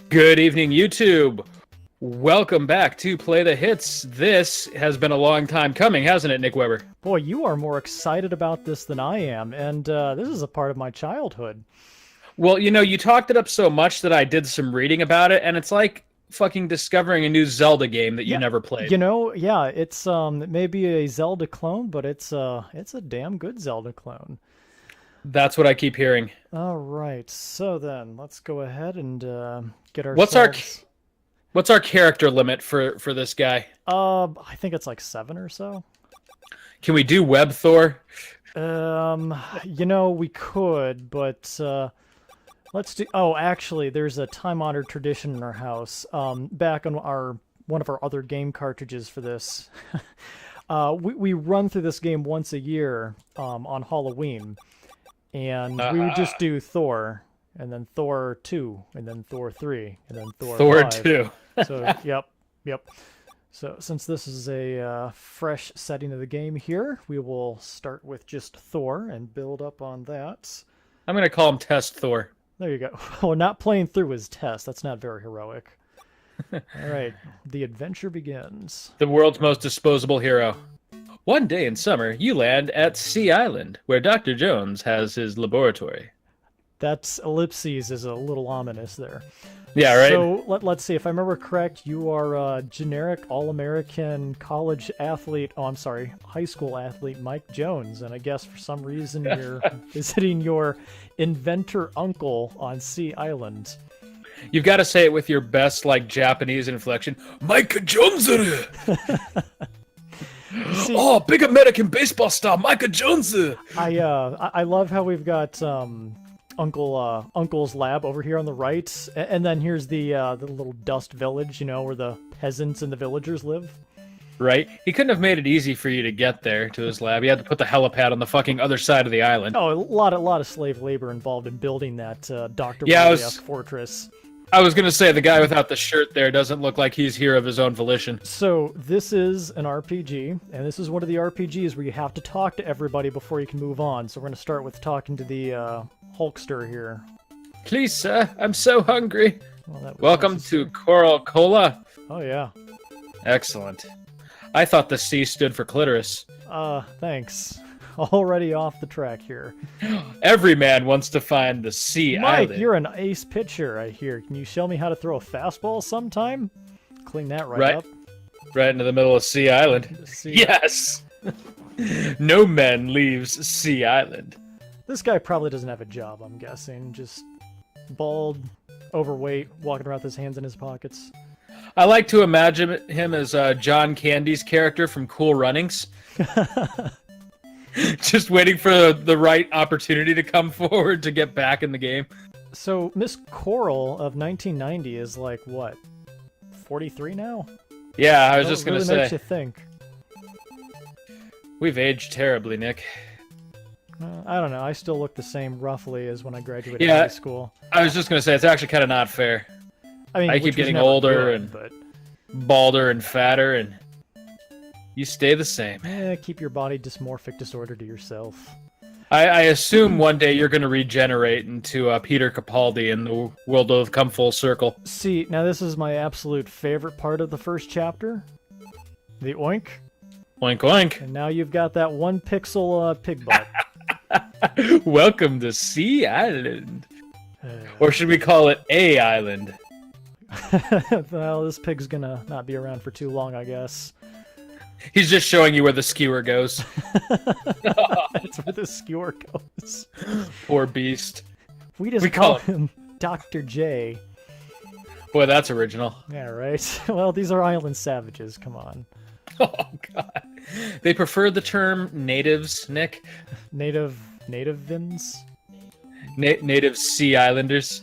Good evening, YouTube. Welcome back to Play the Hits. This has been a long time coming, hasn't it, Nick Weber? Boy, you are more excited about this than I am, and this is a part of my childhood. Well, you talked it up so much that I did some reading about it, and it's like fucking discovering a new Zelda game that you never played. It's it may be a Zelda clone, but it's a damn good Zelda clone. That's what I keep hearing. All right, so then let's go ahead and get ourselves. What's our character limit for this guy? I think it's like 7 or so. Can we do Web Thor? We could, but let's do. Oh, actually, there's a time-honored tradition in our house. Back on one of our other game cartridges for this, we run through this game once a year on Halloween, and we would just do Thor, and then Thor 2, and then Thor 3, and then Thor 5. 2. So, yep. So, since this is a fresh setting of the game here, we will start with just Thor and build up on that. I'm going to call him Test Thor. There you go. Well, not playing through his test. That's not very heroic. All right. The adventure begins. The world's most disposable hero. One day in summer, you land at Sea Island, where Dr. Jones has his laboratory. That ellipses is a little ominous there. Yeah, right? So let's see. If I remember correct, you are a generic All-American college athlete. Oh, I'm sorry, high school athlete Mike Jones. And I guess for some reason you're visiting your inventor uncle on Sea Island. You've got to say it with your best, Japanese inflection. Mike Jones! Oh, big American baseball star, Mike Jones! I love how we've got Uncle's lab over here on the right, and then here's the little dust village, where the peasants and the villagers live. Right? He couldn't have made it easy for you to get there to his lab. He had to put the helipad on the fucking other side of the island. Oh, a lot of slave labor involved in building that Dr. Moriarty's fortress. I was going to say, the guy without the shirt there doesn't look like he's here of his own volition. So, this is an RPG, and this is one of the RPGs where you have to talk to everybody before you can move on. So we're going to start with talking to the Hulkster here. Please, sir, I'm so hungry. Well, welcome to Coral Cola. Oh, yeah. Excellent. I thought the C stood for clitoris. Thanks. Already off the track here. Every man wants to find the Sea Island. Mike, you're an ace pitcher, I hear. Can you show me how to throw a fastball sometime? Clean that right up. Right into the middle of Sea Island. Yes! No man leaves Sea Island. This guy probably doesn't have a job, I'm guessing. Just bald, overweight, walking around with his hands in his pockets. I like to imagine him as John Candy's character from Cool Runnings. Just waiting for the right opportunity to come forward to get back in the game. So, Miss Coral of 1990 is like, what, 43 now? Yeah, I was just going to say. Makes you think. We've aged terribly, Nick. I don't know. I still look the same, roughly, as when I graduated high school. I was just going to say, it's actually kind of not fair. I mean, I keep getting older and balder and fatter, and you stay the same. Keep your body dysmorphic disorder to yourself. I assume one day you're going to regenerate into Peter Capaldi and the world will come full circle. See, now this is my absolute favorite part of the first chapter. The oink. Oink, oink. And now you've got that 1 pixel pig butt. Welcome to Sea Island. Or should we call it A Island? Well, this pig's gonna not be around for too long, I guess. He's just showing you where the skewer goes. That's where the skewer goes. Poor beast. We call him Dr. J. Boy, that's original. Yeah, right? Well, these are island savages, come on. Oh, God. They prefer the term natives, Nick. Native-vins? Native Sea Islanders.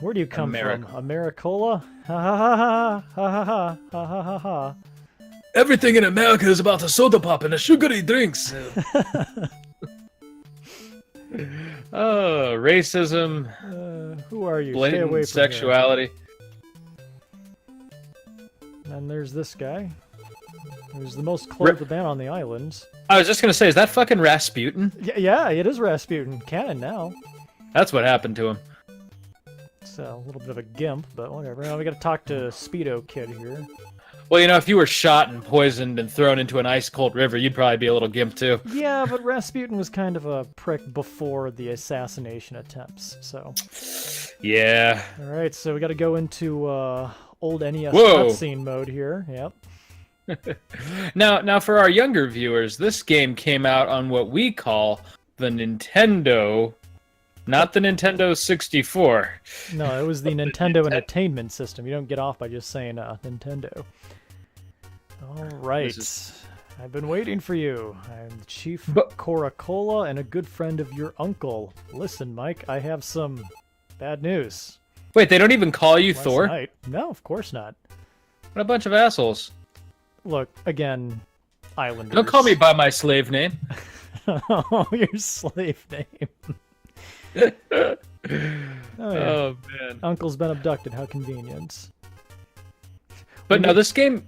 Where do you come from? Americola? Ha ha ha ha ha ha ha ha ha ha. Everything in America is about a soda pop and a sugary drinks. Oh, racism. Who are you? Blatant Stay away from sexuality. Here. And there's this guy. Who's the most clothed man on the island. I was just going to say, is that fucking Rasputin? Yeah, it is Rasputin. Canon now. That's what happened to him. a little bit of a gimp, but whatever. Now we got to talk to Speedo Kid here. Well, if you were shot and poisoned and thrown into an ice-cold river, you'd probably be a little gimp, too. Yeah, but Rasputin was kind of a prick before the assassination attempts, so... Yeah. Alright, so we got to go into old NES cutscene mode here. Yep. Now, for our younger viewers, this game came out on what we call the Nintendo... Not the Nintendo 64. No, it was the Nintendo Entertainment System. You don't get off by just saying Nintendo. All right. I've been waiting for you. I'm the Chief Coca-Cola and a good friend of your uncle. Listen, Mike, I have some bad news. Wait, they don't even call you Thor? Night. No, of course not. What a bunch of assholes. Look, again, Islanders. Don't call me by my slave name. Oh, your slave name. Oh, yeah. Oh, man. Uncle's been abducted. How convenient. But no, this game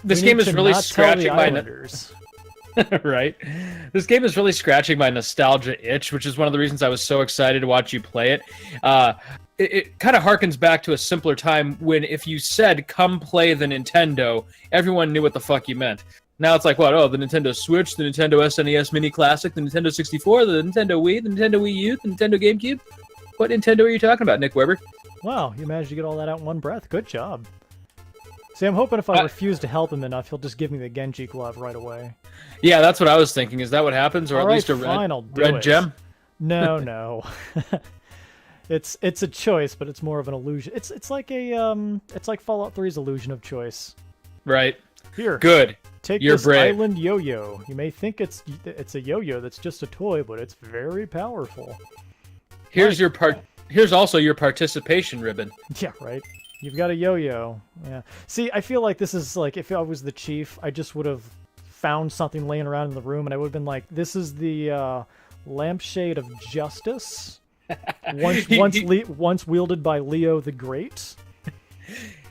is really scratching my right. This game is really scratching my nostalgia itch, which is one of the reasons I was so excited to watch you play it. It kind of harkens back to a simpler time when if you said, come play the Nintendo, everyone knew what the fuck you meant. Now it's like, what? Oh, the Nintendo Switch, the Nintendo SNES Mini Classic, the Nintendo 64, the Nintendo Wii, the Nintendo Wii U, the Nintendo GameCube. What Nintendo are you talking about, Nick Weber? Wow, you managed to get all that out in one breath. Good job. See, I'm hoping if I refuse to help him enough, he'll just give me the Genji glove right away. Yeah, that's what I was thinking. Is that what happens? Or all at right, least a red gem? No, no. It's a choice, but it's more of an illusion. It's like Fallout 3's illusion of choice. Right. Here. Good. Take You're this brave. island yo-yo. You may think it's a yo-yo that's just a toy, but it's very powerful. Here's Here's also your participation ribbon. Yeah, right. You've got a yo-yo. Yeah. See, I feel like this is like if I was the chief, I just would have found something laying around in the room, and I would have been like, "This is the lampshade of justice." Once wielded by Leo the Great.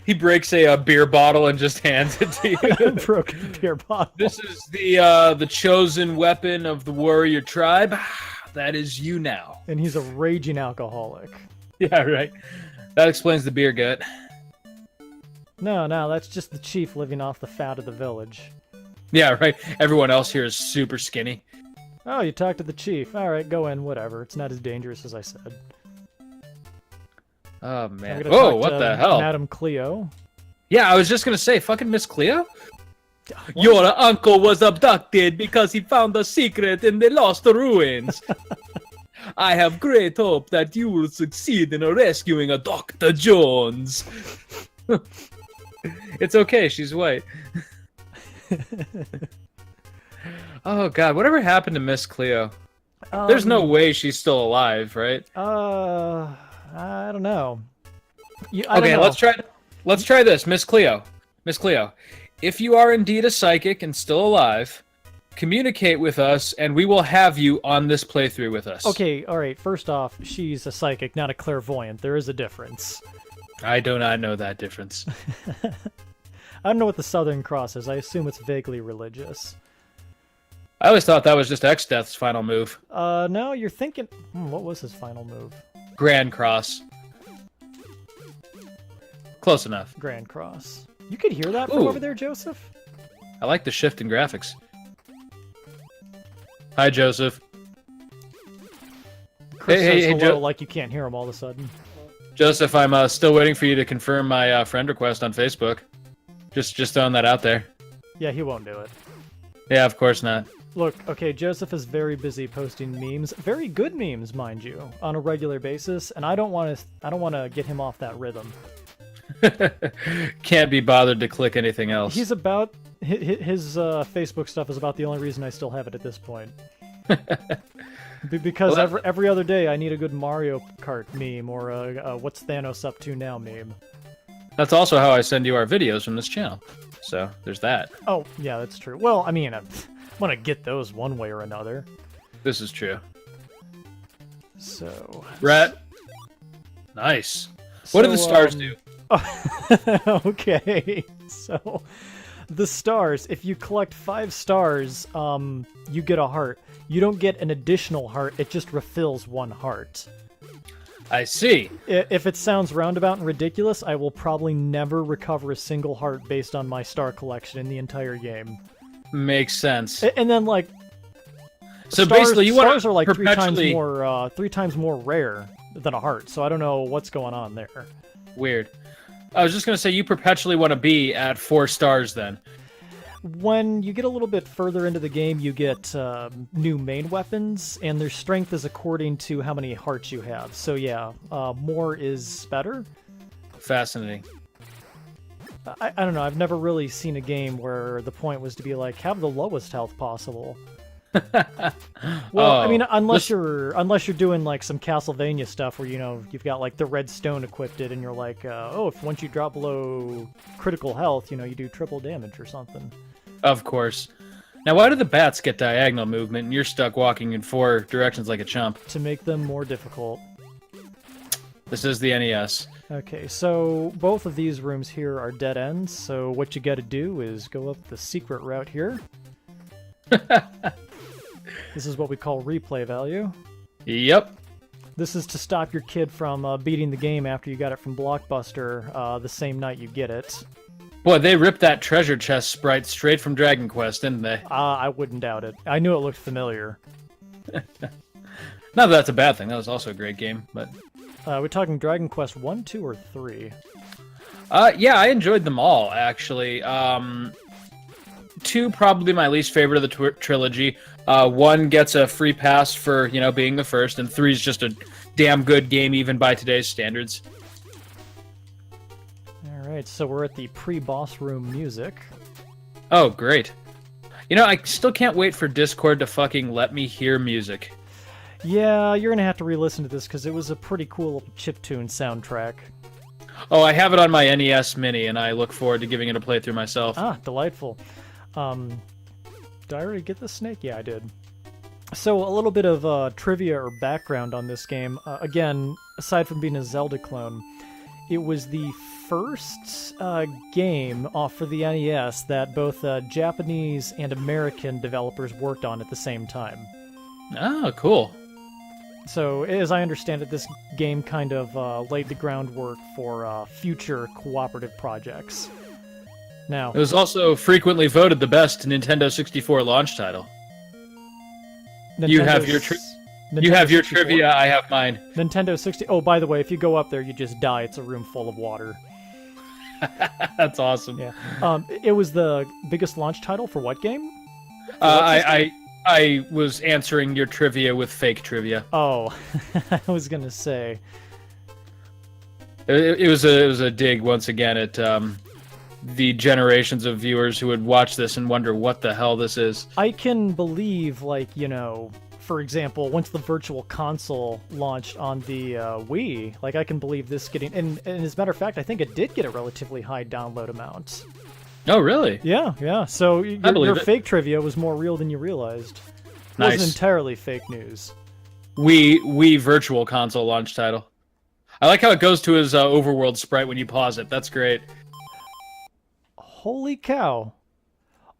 He breaks a beer bottle and just hands it to you. Broken beer bottle. This is the chosen weapon of the warrior tribe. That is you now. And he's a raging alcoholic. Yeah, right. That explains the beer gut. No, that's just the chief living off the fat of the village. Yeah, right. Everyone else here is super skinny. Oh, you talked to the chief. All right, go in. Whatever. It's not as dangerous as I said. Oh, man. Oh, what the hell? Madam Cleo. Yeah, I was just going to say, fucking Miss Cleo? What? Your uncle was abducted because he found a secret in the lost ruins. I have great hope that you will succeed in rescuing a Dr. Jones. It's okay, she's white. Oh, God, whatever happened to Miss Cleo? There's no way she's still alive, right? I don't know. Okay, let's try this, Miss Cleo. Miss Cleo, if you are indeed a psychic and still alive, communicate with us, and we will have you on this playthrough with us. Okay, all right. First off, she's a psychic, not a clairvoyant. There is a difference. I do not know that difference. I don't know what the Southern Cross is. I assume it's vaguely religious. I always thought that was just X-Death's final move. No, you're thinking... what was his final move? Grand Cross. Close enough. Grand Cross. You could hear that from over there, Joseph? I like the shift in graphics. Hi, Joseph. Chris says hello like you can't hear him all of a sudden. Joseph, I'm still waiting for you to confirm my friend request on Facebook. Just throwing that out there. Yeah, he won't do it. Yeah, of course not. Look, okay, Joseph is very busy posting memes, very good memes, mind you, on a regular basis, and I don't want to get him off that rhythm. Can't be bothered to click anything else. He's about his Facebook stuff is about the only reason I still have it at this point. Because every other day I need a good Mario Kart meme or a what's Thanos up to now meme. That's also how I send you our videos from this channel. So there's that. Oh yeah, that's true. Well, I mean, I'm gonna get those one way or another. This is true. So Rat. Nice. What do the stars do? Okay, so the stars, if you collect 5 stars, you get a heart. You don't get an additional heart, it just refills 1 heart. I see. If it sounds roundabout and ridiculous, I will probably never recover a single heart based on my star collection in the entire game. Makes sense. And then, like, so basically, you want stars are like perpetually... three times more rare than a heart. So I don't know what's going on there. Weird. I was just gonna say you perpetually want to be at 4 stars then. When you get a little bit further into the game, you get new main weapons, and their strength is according to how many hearts you have. So yeah, more is better. Fascinating. I don't know. I've never really seen a game where the point was to be like, have the lowest health possible. Well, I mean, unless you're doing like some Castlevania stuff where you've got like the red stone equipped and you're like, if once you drop below critical health, you do triple damage or something. Of course. Now, why do the bats get diagonal movement and you're stuck walking in 4 directions like a chump? To make them more difficult. This is the NES. Okay, so both of these rooms here are dead ends, so what you gotta do is go up the secret route here. This is what we call replay value. Yep. This is to stop your kid from beating the game after you got it from Blockbuster the same night you get it. Boy, they ripped that treasure chest sprite straight from Dragon Quest, didn't they? I wouldn't doubt it. I knew it looked familiar. Not that that's a bad thing. That was also a great game, but... we're talking Dragon Quest 1, 2, or 3? Yeah, I enjoyed them all, actually. 2, probably my least favorite of the trilogy. 1 gets a free pass for, being the first, and 3 is just a damn good game, even by today's standards. Alright, so we're at the pre-boss room music. Oh, great. I still can't wait for Discord to fucking let me hear music. Yeah, you're gonna have to re-listen to this, because it was a pretty cool little chiptune soundtrack. Oh, I have it on my NES Mini, and I look forward to giving it a playthrough myself. Ah, delightful. Did I already get the snake? Yeah, I did. So, a little bit of trivia or background on this game. Again, aside from being a Zelda clone, it was the first game off for the NES that both Japanese and American developers worked on at the same time. Oh, cool. So, as I understand it, this game kind of laid the groundwork for future cooperative projects. Now, it was also frequently voted the best Nintendo 64 launch title. You have your trivia, I have mine. Nintendo 60... Oh, by the way, if you go up there, you just die. It's a room full of water. That's awesome. Yeah. It was the biggest launch title for what game? I was answering your trivia with fake trivia. Oh, I was gonna say. It was a dig once again at the generations of viewers who would watch this and wonder what the hell this is. I can believe, for example, once the Virtual Console launched on the Wii, I can believe this getting... And as a matter of fact, I think it did get a relatively high download amount. Oh, really? Yeah. So your fake trivia was more real than you realized. Nice. It wasn't entirely fake news. Wii Virtual Console launch title. I like how it goes to his overworld sprite when you pause it. That's great. Holy cow.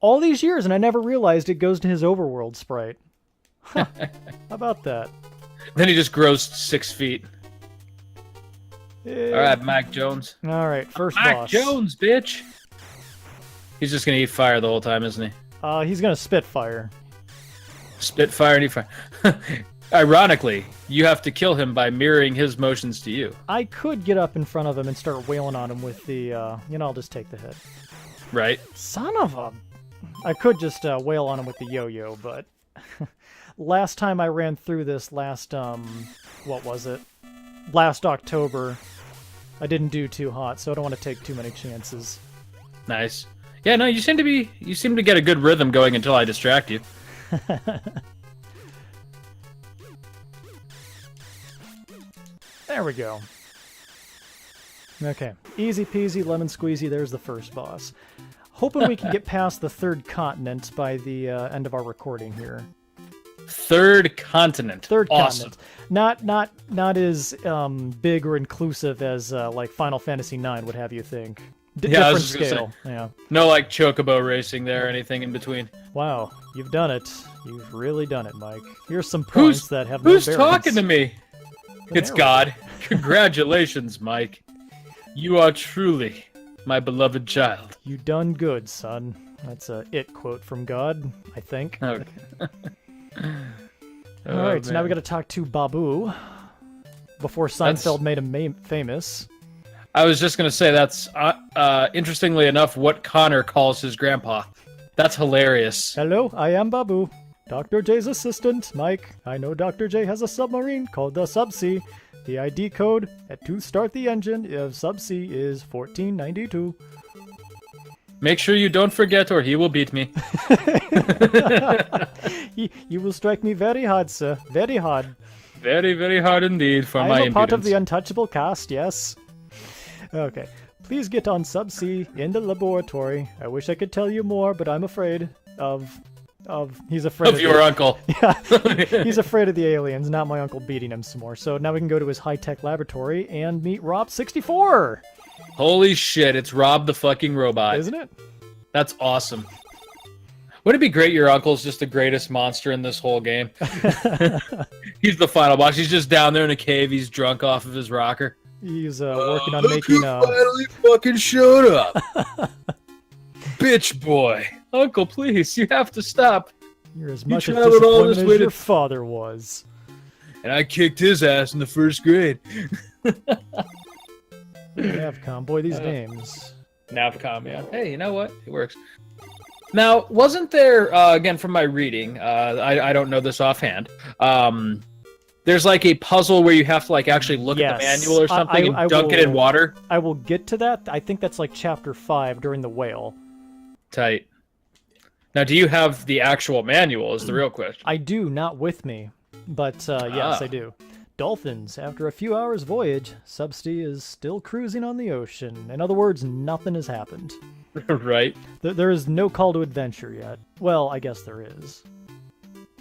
All these years, and I never realized it goes to his overworld sprite. Huh. How about that? Then he just grows 6 feet. All right, Mac Jones. All right, first Mac boss. Mac Jones, bitch. He's just going to eat fire the whole time, isn't he? He's going to spit fire. Spit fire and eat fire. Ironically, you have to kill him by mirroring his motions to you. I could get up in front of him and start wailing on him with the, I'll just take the hit. Right. Son of a... I could just wail on him with the yo-yo, but... Last time I ran through this last, what was it? Last October, I didn't do too hot, so I don't want to take too many chances. Nice. Yeah, no, you seem to get a good rhythm going until I distract you. There we go. Okay, easy peasy, lemon squeezy, there's the first boss. Hoping we can get past the third continent by the end of our recording here. Third continent. Third awesome. Continent. Not as big or inclusive as like Final Fantasy IX would have you think. Different scale. Yeah. No chocobo racing there or anything in between. Wow, you've done it. You've really done it, Mike. Here's some points that have no Who's bearings. talking to me? It's God. Congratulations, Mike. You are truly my beloved child. You done good, son. That's a It quote from God, I think. Okay. All right, so now we got to talk to Babu before Seinfeld made him famous. I was just gonna say that's interestingly enough what Connor calls his grandpa. That's hilarious. Hello, I am Babu, Dr. J's assistant, Mike. I know Dr. J has a submarine called the Subsea. The ID code to start the engine of Subsea is 1492. Make sure you don't forget or he will beat me. You will strike me very hard, sir. Very hard. Very, very hard indeed for my impudence. I'm a part of the untouchable cast, yes. Okay. Please get on Subsea in the laboratory. I wish I could tell you more, but I'm afraid he's afraid of your uncle. Yeah, he's afraid of the aliens, not my uncle beating him some more. So now we can go to his high-tech laboratory and meet Rob64. Holy shit, it's Rob the fucking robot. Isn't it? That's awesome. Wouldn't it be great your uncle's just the greatest monster in this whole game? He's the final boss. He's just down there in a cave. He's drunk off of his rocker. He's working on making finally fucking showed up. Bitch boy. Uncle, please, you have to stop. You're as much as disappointed as your father was. And I kicked his ass in the first grade. Navcom, boy, these names. Navcom, yeah. Hey, you know what? It works. Now, wasn't there, again, from my reading, I don't know this offhand, there's like a puzzle where you have to like actually look at the manual or something and dunk it in water? I will get to that. I think that's like chapter 5 during the whale. Tight. Now, do you have the actual manual is the real question. I do, not with me. But yes, I do. Dolphins. After a few hours' voyage, Subsea is still cruising on the ocean. In other words, nothing has happened. Right. There is no call to adventure yet. Well, I guess there is.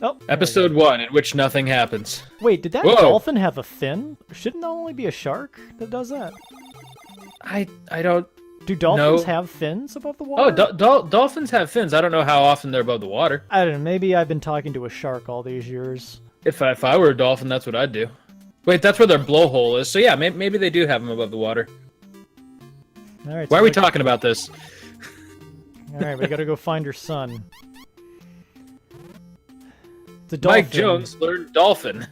Oh, Episode 1, in which nothing happens. Wait, did that dolphin have a fin? Shouldn't there only be a shark that does that? I don't... Do dolphins have fins above the water? Oh, dolphins have fins. I don't know how often they're above the water. I don't know. Maybe I've been talking to a shark all these years. If I were a dolphin, that's what I'd do. Wait, that's where their blowhole is. So yeah, maybe they do have them above the water. All right. Why are we talking about this? All right, we gotta go find her son. It's a dolphin. Mike Jones learned dolphin.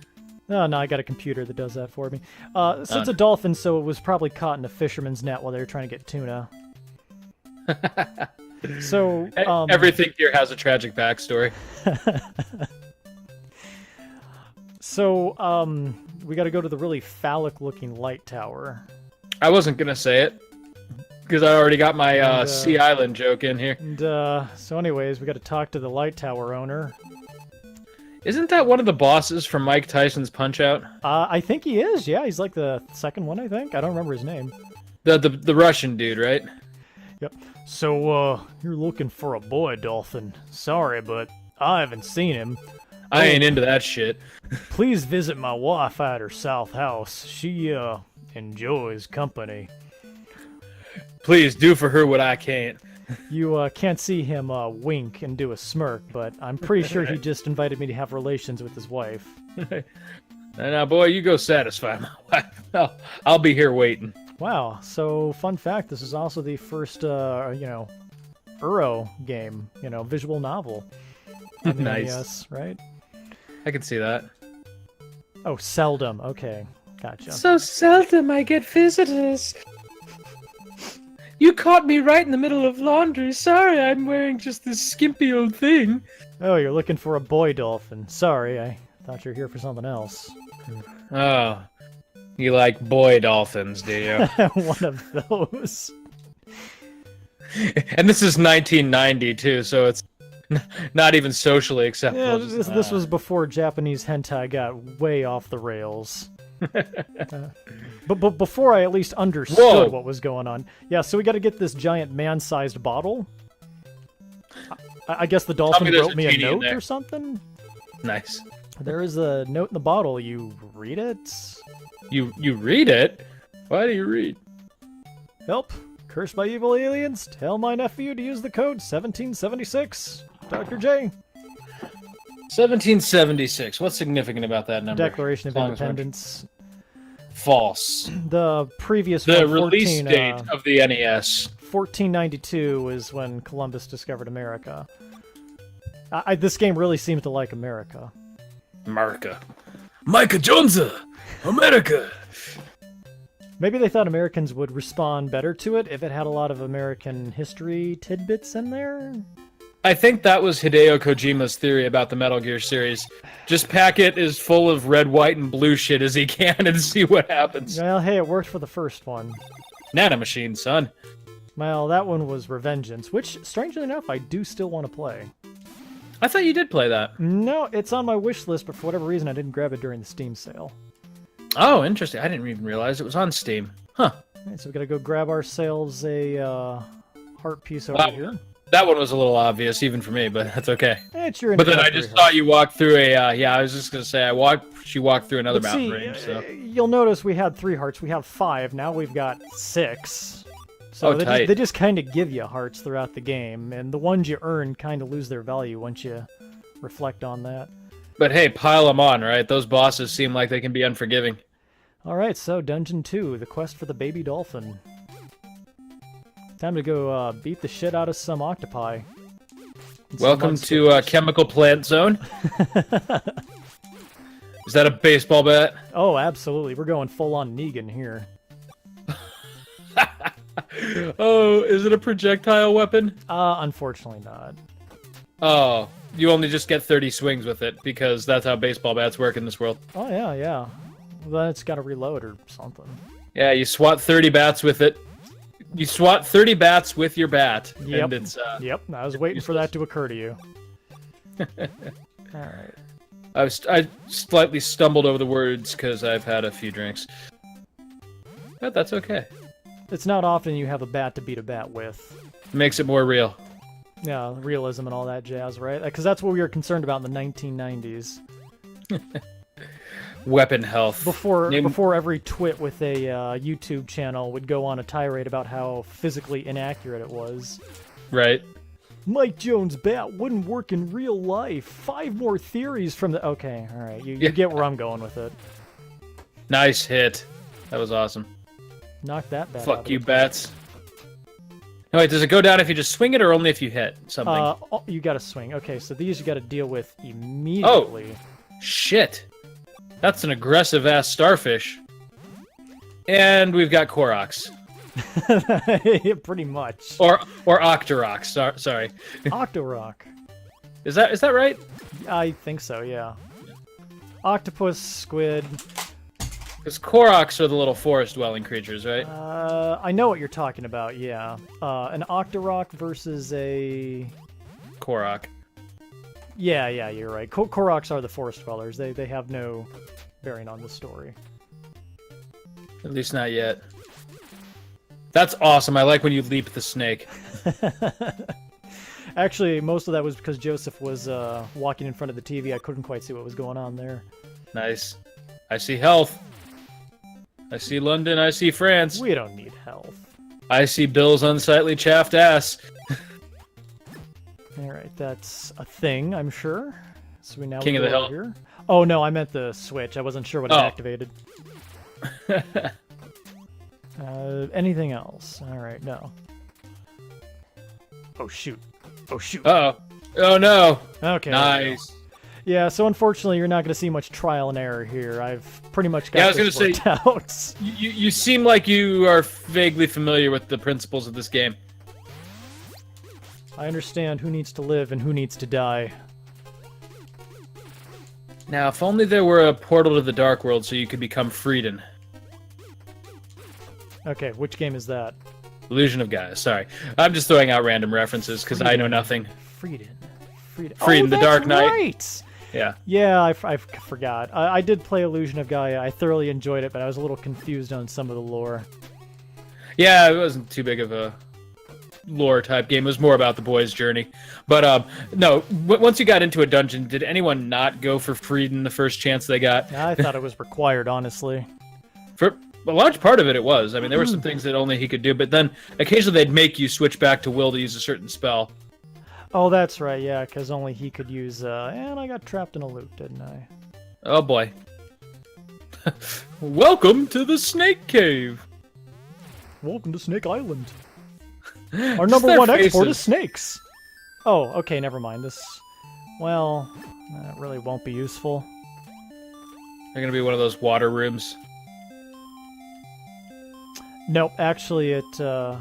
Oh, no, I got a computer that does that for me. So it's a dolphin, so it was probably caught in a fisherman's net while they were trying to get tuna. So everything here has a tragic backstory. So we got to go to the really phallic-looking light tower. I wasn't gonna say it because I already got my Sea Island joke in here. And so, anyways, we got to talk to the light tower owner. Isn't that one of the bosses from Mike Tyson's Punch-Out? I think he is. Yeah, he's like the second one. I think I don't remember his name. The Russian dude, right? Yep. So you're looking for a boy dolphin? Sorry, but I haven't seen him. I ain't into that shit. Please visit my wife at her south house. She enjoys company. Please do for her what I can't. You can't see him wink and do a smirk, but I'm pretty sure he just invited me to have relations with his wife. Now, boy, you go satisfy my wife. I'll be here waiting. Wow. So, fun fact, this is also the first, Euro game, visual novel. Nice. Yes, right? I can see that. Oh, seldom. Okay. Gotcha. So seldom I get visitors. You caught me right in the middle of laundry. Sorry, I'm wearing just this skimpy old thing. Oh, you're looking for a boy dolphin. Sorry, I thought you were here for something else. Oh. You like boy dolphins, do you? One of those. And this is 1990, too, so it's not even socially acceptable. Yeah, this was before Japanese hentai got way off the rails. But before I at least understood what was going on. Yeah, so we got to get this giant man-sized bottle. I guess the dolphin wrote me a note or something? Nice. There is a note in the bottle. You read it? You read it? Why do you read? Help. Cursed by evil aliens. Tell my nephew to use the code 1776. Dr. J. 1776. What's significant about that number? Declaration of Independence. False. The previous The one, release date of the NES. 1492 is when Columbus discovered America. This game really seems to like America. America. Micah Jones, America. Maybe they thought Americans would respond better to it if it had a lot of American history tidbits in there. I think that was Hideo Kojima's theory about the Metal Gear series. Just pack it as full of red, white, and blue shit as he can and see what happens. Well, hey, it worked for the first one. Nanomachine, son. Well, that one was Revengeance, which, strangely enough, I do still want to play. I thought you did play that. No, it's on my wish list, but for whatever reason, I didn't grab it during the Steam sale. Oh, interesting. I didn't even realize it was on Steam. Huh. Right, so we gotta go grab ourselves a heart piece over here. That one was a little obvious, even for me, but that's okay. It's your but then I just thought you walked through a, yeah, I was just going to say, she walked through another mountain range. So. You'll notice we had 3 hearts, we have 5, now we've got 6. So they just kind of give you hearts throughout the game, and the ones you earn kind of lose their value once you reflect on that. But hey, pile them on, right? Those bosses seem like they can be unforgiving. Alright, so Dungeon 2, the quest for the baby dolphin. Time to go beat the shit out of some octopi. Welcome to Chemical Plant Zone. Is that a baseball bat? Oh, absolutely. We're going full-on Negan here. Oh, is it a projectile weapon? Unfortunately not. Oh, you only just get 30 swings with it, because that's how baseball bats work in this world. Oh, yeah, yeah. Well, then it's got to reload or something. Yeah, you swat 30 bats with it. You swat 30 bats with your bat. Yep. And it's, yep, I was waiting for that to occur to you. Alright. I slightly stumbled over the words because I've had a few drinks. But that's okay. It's not often you have a bat to beat a bat with. It makes it more real. Yeah, realism and all that jazz, right? Because that's what we were concerned about in the 1990s. Weapon health. Before every twit with a YouTube channel would go on a tirade about how physically inaccurate it was. Right. Mike Jones' bat wouldn't work in real life. 5 more theories from the... Okay, alright, you get where I'm going with it. Nice hit. That was awesome. Knock that bat out. Fuck you, bats. No, wait, does it go down if you just swing it or only if you hit something? Oh, you gotta swing. Okay, so these you gotta deal with immediately. Oh, shit. That's an aggressive-ass starfish. And we've got Koroks. Yeah, pretty much. Or Octoroks, sorry. Octorok. Is that right? I think so, yeah. Octopus, squid. Because Koroks are the little forest-dwelling creatures, right? I know what you're talking about, yeah. An Octorok versus a... Korok. Yeah, you're right. Koroks are the forest dwellers. They have no bearing on the story. At least not yet. That's awesome. I like when you leap the snake. Actually, most of that was because Joseph was walking in front of the TV. I couldn't quite see what was going on there. Nice. I see health. I see London. I see France. We don't need health. I see Bill's unsightly chaffed ass. Alright, that's a thing, I'm sure. So we now King of the Hill. Here. Oh no, I meant the switch. I wasn't sure what it activated. Anything else? Alright, no. Oh shoot. Oh shoot. Uh-oh. Oh no. Okay. Nice. Yeah, so unfortunately you're not going to see much trial and error here. I've pretty much got this worked out. You seem like you are vaguely familiar with the principles of this game. I understand who needs to live and who needs to die. Now, if only there were a portal to the Dark World so you could become Frieden. Okay, which game is that? Illusion of Gaia, sorry. I'm just throwing out random references because I know nothing. Frieden, the Dark Knight. Right! Yeah. Yeah, I forgot. I did play Illusion of Gaia. I thoroughly enjoyed it, but I was a little confused on some of the lore. Yeah, it wasn't too big of a lore type game. It was more about the boy's journey. But no, once you got into a dungeon, did anyone not go for Frieden the first chance they got? I thought it was required, honestly. For a large part of it was. I mean, there were some things that only he could do, but then occasionally they'd make you switch back to Will to use a certain spell. Oh, that's right, yeah, because only he could use, and I got trapped in a loop, didn't I? Oh boy. Welcome to the Snake Cave. Welcome to Snake Island. Our number one export is snakes. Oh, okay, never mind. Well, that really won't be useful. They're gonna be one of those water rooms. Nope, actually it, I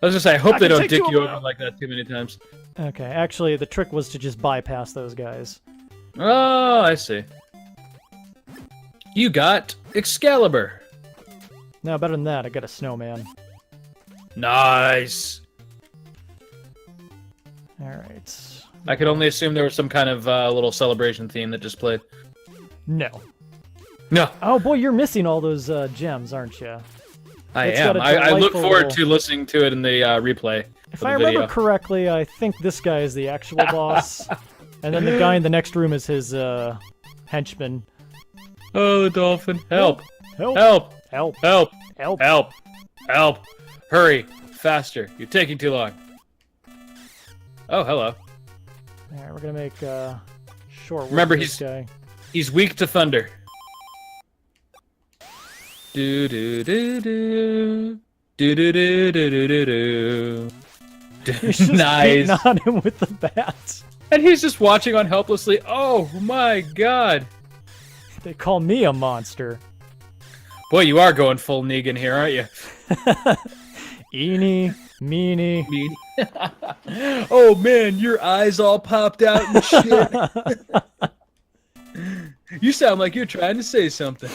was gonna say, I hope they don't dick you over like that too many times. Okay, actually the trick was to just bypass those guys. Oh, I see. You got Excalibur. No, better than that, I got a snowman. Nice. Alright. I could only assume there was some kind of little celebration theme that just played. No. No. Oh boy, you're missing all those gems, aren't you? I am. I look forward to listening to it in the replay. If I remember correctly, I think this guy is the actual boss. And then the guy in the next room is his henchman. Oh, the dolphin. Help. Help. Help. Help. Help. Help. Help. Help. Hurry. Faster. You're taking too long. Oh, hello. Alright, we're gonna make short work. Remember, of this guy. He's weak to thunder. Do do do do do do do do do do. He's just beating on him with the bat. And he's just watching on helplessly. Oh my god. They call me a monster. Boy, you are going full Negan here, aren't you? Eeny, meeny. Oh man, your eyes all popped out and shit. You sound like you're trying to say something.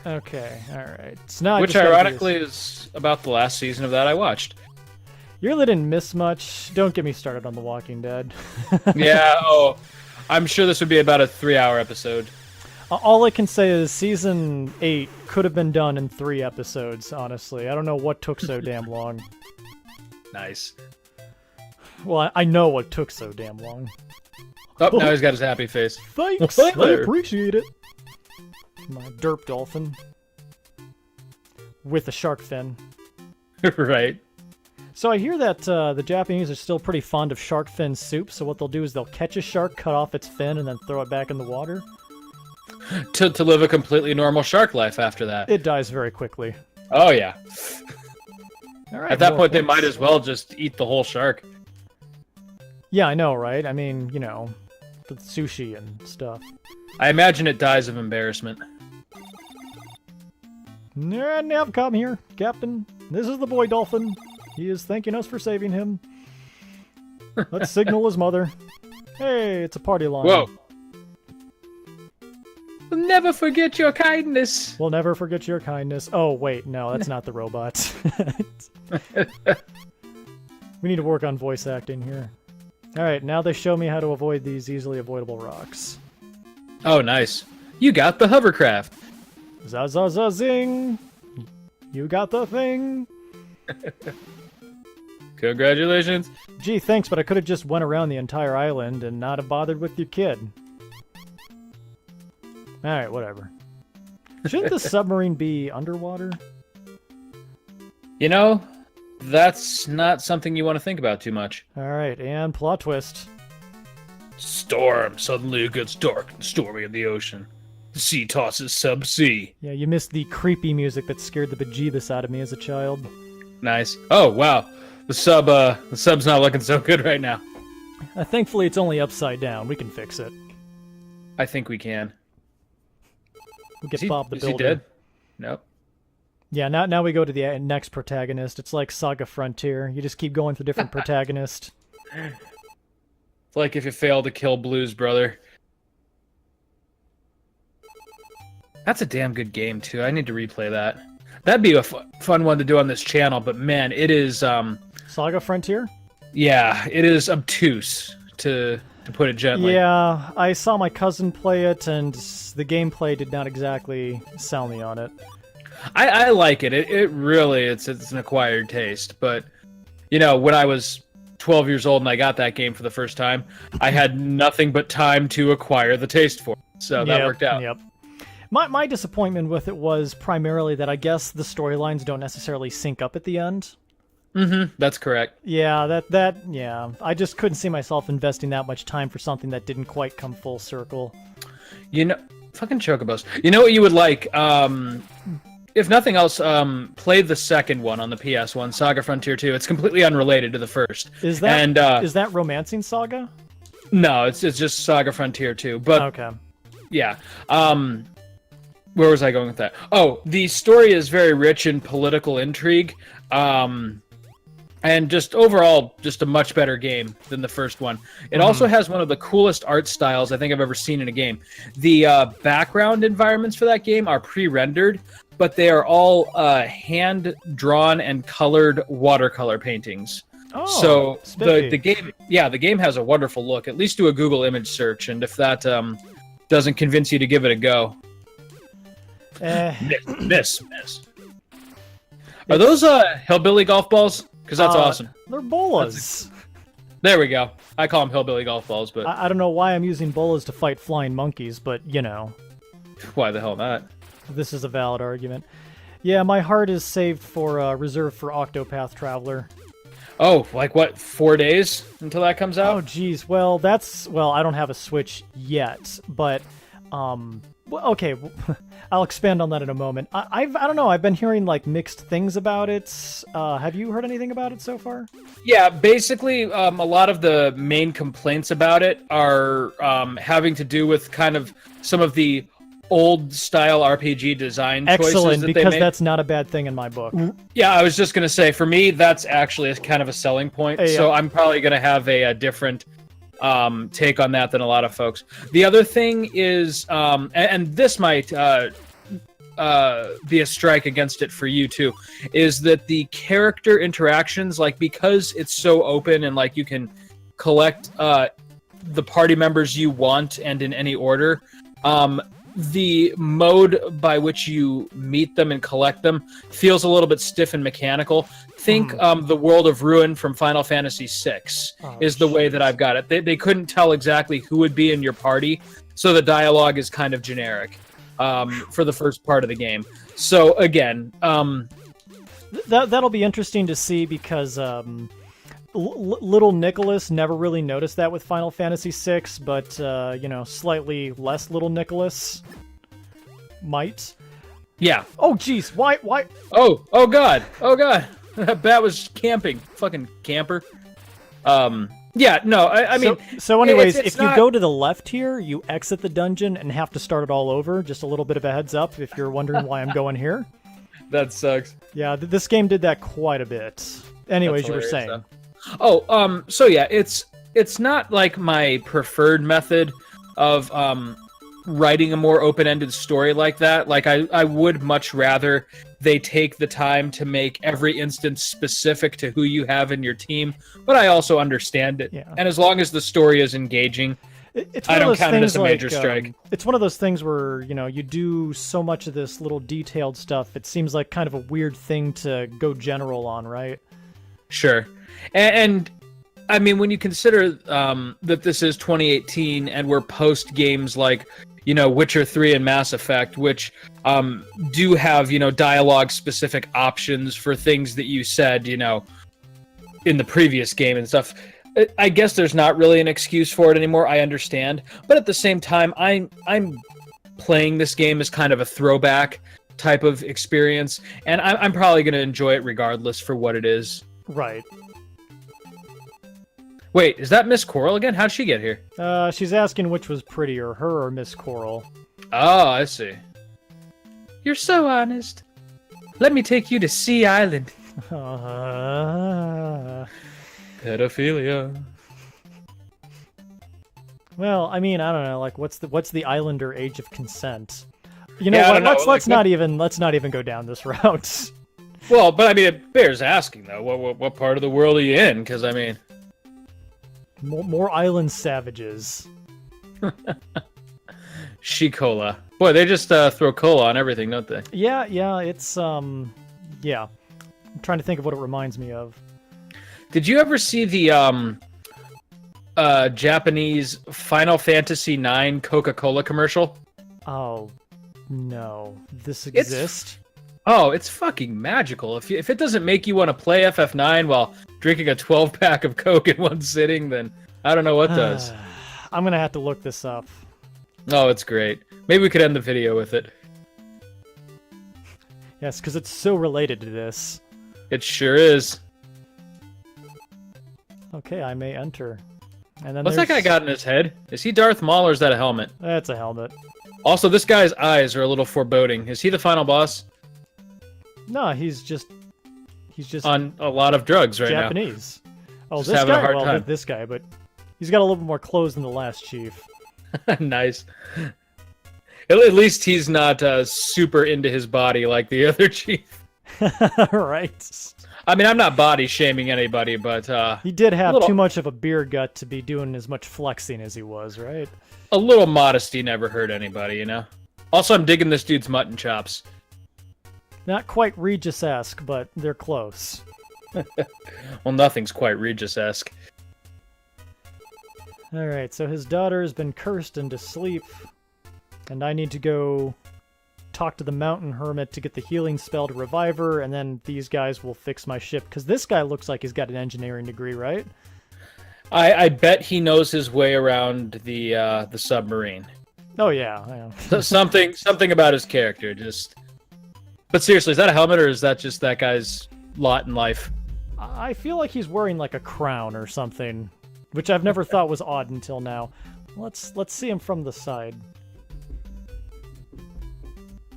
Okay, alright. So now which ironically is about the last season of that I watched. You really didn't miss much. Don't get me started on The Walking Dead. Yeah, oh, I'm sure this would be about a 3-hour episode. All I can say is Season 8 could have been done in 3 episodes, honestly. I don't know what took so damn long. Nice. Well, I know what took so damn long. Oh, now he's got his happy face. Thanks, I appreciate it. My derp dolphin. With a shark fin. Right. So I hear that the Japanese are still pretty fond of shark fin soup, so what they'll do is they'll catch a shark, cut off its fin, and then throw it back in the water. To live a completely normal shark life after that. It dies very quickly. Oh, yeah. All right, at that point, they might as well just eat the whole shark. Yeah, I know, right? I mean, you know, the sushi and stuff. I imagine it dies of embarrassment. Nav, come here, Captain. This is the boy dolphin. He is thanking us for saving him. Let's signal his mother. Hey, it's a party line. Whoa. We'll never forget your kindness. We'll never forget your kindness. Oh, wait, no, that's not the robot. We need to work on voice acting here. Alright, now they show me how to avoid these easily avoidable rocks. Oh, nice. You got the hovercraft. Zing! You got the thing! Congratulations. Gee, thanks, but I could have just went around the entire island and not have bothered with your kid. Alright, whatever. Shouldn't the submarine be underwater? You know, that's not something you want to think about too much. Alright, and plot twist. Storm. Suddenly it gets dark and stormy in the ocean. The sea tosses sub-sea. Yeah, you missed the creepy music that scared the bejeebus out of me as a child. Nice. Oh, wow. The sub's not looking so good right now. Thankfully, it's only upside down. We can fix it. I think we can. We get Bob the Builder. Is he dead? Nope. Yeah, now we go to the next protagonist. It's like Saga Frontier. You just keep going through different protagonists. It's like if you fail to kill Blues Brother. That's a damn good game, too. I need to replay that. That'd be a fun one to do on this channel, but man, it is... Saga Frontier? Yeah, it is obtuse, to put it gently. Yeah, I saw my cousin play it, and the gameplay did not exactly sell me on it. I like it. It really, it's an acquired taste, but, you know, when I was 12 years old and I got that game for the first time, I had nothing but time to acquire the taste for it, so that worked out. Yep. My disappointment with it was primarily that I guess the storylines don't necessarily sync up at the end. That's correct. Yeah, yeah. I just couldn't see myself investing that much time for something that didn't quite come full circle. You know, fucking chocobos. You know what you would like? If nothing else, play the second one on the PS1, Saga Frontier 2. It's completely unrelated to the first. Is that Romancing Saga? No, it's just Saga Frontier 2. But okay. Yeah. Where was I going with that? Oh, the story is very rich in political intrigue. And just overall, just a much better game than the first one. It also has one of the coolest art styles I think I've ever seen in a game. The background environments for that game are pre-rendered, but they are all hand-drawn and colored watercolor paintings. Oh, so the game has a wonderful look. At least do a Google image search, and if that doesn't convince you to give it a go, miss. Are those hillbilly golf balls? Because that's awesome. They're bolas. There we go. I call them hillbilly golf balls, but I don't know why I'm using bolas to fight flying monkeys, but you know. Why the hell not? This is a valid argument. Yeah, my heart is saved for reserved for Octopath Traveler. Oh, like what? 4 days until that comes out? Oh, geez. Well, I don't have a Switch yet, but well, okay, I'll expand on that in a moment. I don't know. I've been hearing like mixed things about it. Have you heard anything about it so far? Yeah, basically, a lot of the main complaints about it are having to do with kind of some of the old style RPG design choices that they made. Because that's not a bad thing in my book. Yeah, I was just gonna say, for me, that's actually kind of a selling point. So I'm probably gonna have a different take on that than a lot of folks. The other thing is, and this might be a strike against it for you too, is that the character interactions, like, because it's so open and like you can collect the party members you want and in any order, the mode by which you meet them and collect them feels a little bit stiff and mechanical. Think the World of Ruin from Final Fantasy VI is the way that I've got it. They couldn't tell exactly who would be in your party, so the dialogue is kind of generic for the first part of the game. So again, that'll be interesting to see, because little Nicholas never really noticed that with Final Fantasy VI, but you know, slightly less little Nicholas might. Yeah. Oh, geez. Why? Oh God. That bat was camping. Fucking camper. Yeah, no, I mean... So anyways, if you go to the left here, you exit the dungeon and have to start it all over. Just a little bit of a heads up if you're wondering why I'm going here. That sucks. Yeah, this game did that quite a bit. Anyways, you were saying. Though. Oh, so yeah, it's not like my preferred method of writing a more open-ended story like that. Like, I would much rather they take the time to make every instance specific to who you have in your team, but I also understand it. Yeah. And as long as the story is engaging, I don't count it as a major strike. It's one of those things where, you know, you do so much of this little detailed stuff, it seems like kind of a weird thing to go general on, right? Sure. And I mean, when you consider that this is 2018 and we're post games like, you know, Witcher 3 and Mass Effect, which do have, you know, dialogue-specific options for things that you said, you know, in the previous game and stuff, I guess there's not really an excuse for it anymore. I understand. But at the same time, I'm playing this game as kind of a throwback type of experience, and I'm probably going to enjoy it regardless for what it is. Right. Wait, is that Miss Coral again? How'd she get here? She's asking which was prettier, her or Miss Coral. Oh, I see. You're so honest. Let me take you to Sea Island. Pedophilia. Well, I mean, I don't know. Like, what's the Islander age of consent? You know what? Let's not even go down this route. Well, but I mean, it bears asking though. What part of the world are you in? Because I mean. More island savages. She-cola. Boy, they just throw cola on everything, don't they? Yeah, it's, yeah. I'm trying to think of what it reminds me of. Did you ever see the, Japanese Final Fantasy IX Coca-Cola commercial? Oh, no. This exists? Oh, it's fucking magical. If it doesn't make you want to play FF9 while drinking a 12-pack of Coke in one sitting, then I don't know what does. I'm gonna have to look this up. Oh, it's great. Maybe we could end the video with it. Yes, because it's so related to this. It sure is. Okay, I may enter. And then What's that guy got in his head? Is he Darth Maul or is that a helmet? That's a helmet. Also, this guy's eyes are a little foreboding. Is he the final boss? No, he's just on a lot of drugs right Japanese. Oh, Just this having a guy. hard Well, time. this guy, but he's got a little bit more clothes than the last chief. now. Nice. At least he's not super into his body like the other chief. Right. I mean, I'm not body shaming anybody, but He did have little- too much of a beer gut to be doing as much flexing as he was, right? a little modesty never hurt anybody, you know? Also, I'm digging this dude's mutton chops. Not quite Regis-esque, but they're close. Well, nothing's quite Regis-esque. Alright, so his daughter has been cursed into sleep, and I need to go talk to the mountain hermit to get the healing spell to revive her, and then these guys will fix my ship, because this guy looks like he's got an engineering degree, right? I bet he knows his way around the submarine. Oh, yeah. Something about his character, just... But seriously, is that a helmet, or is that just that guy's lot in life? I feel like he's wearing like a crown or something, which I've never thought was odd until now. Let's see him from the side.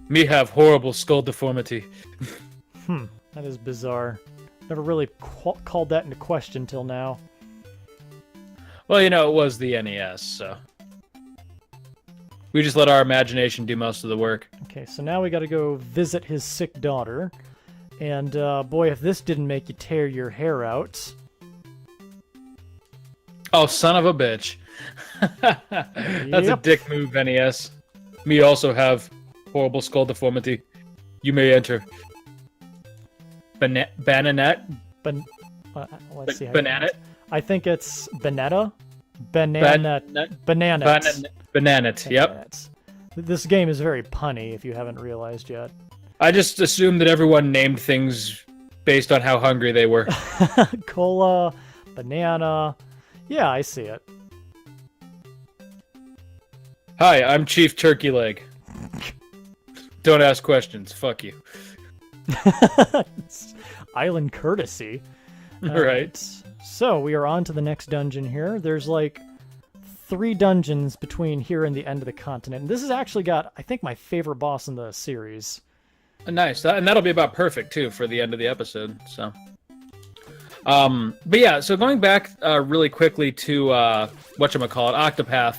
Me have horrible skull deformity. That is bizarre. Never really called that into question till now. Well, you know, it was the NES, so... We just let our imagination do most of the work. Okay, so now we gotta go visit his sick daughter. And, boy, if this didn't make you tear your hair out... Oh, son of a bitch. That's a Yep. dick move, NES. Me also have horrible skull deformity. You may enter. Bananet? Let's see. Bananet? I think it's Banetta? Bananet. Bananet, yep. Bananet. This game is very punny, if you haven't realized yet. I just assumed that everyone named things based on how hungry they were. Cola, banana. Yeah, I see it. Hi, I'm Chief Turkey Leg. Don't ask questions. Fuck you. Island courtesy. Right. So we are on to the next dungeon here. There's like 3 dungeons between here and the end of the continent. And this has actually got, I think, my favorite boss in the series. Nice. And that'll be about perfect, too, for the end of the episode. So, but yeah, so going back really quickly to whatchamacallit, Octopath,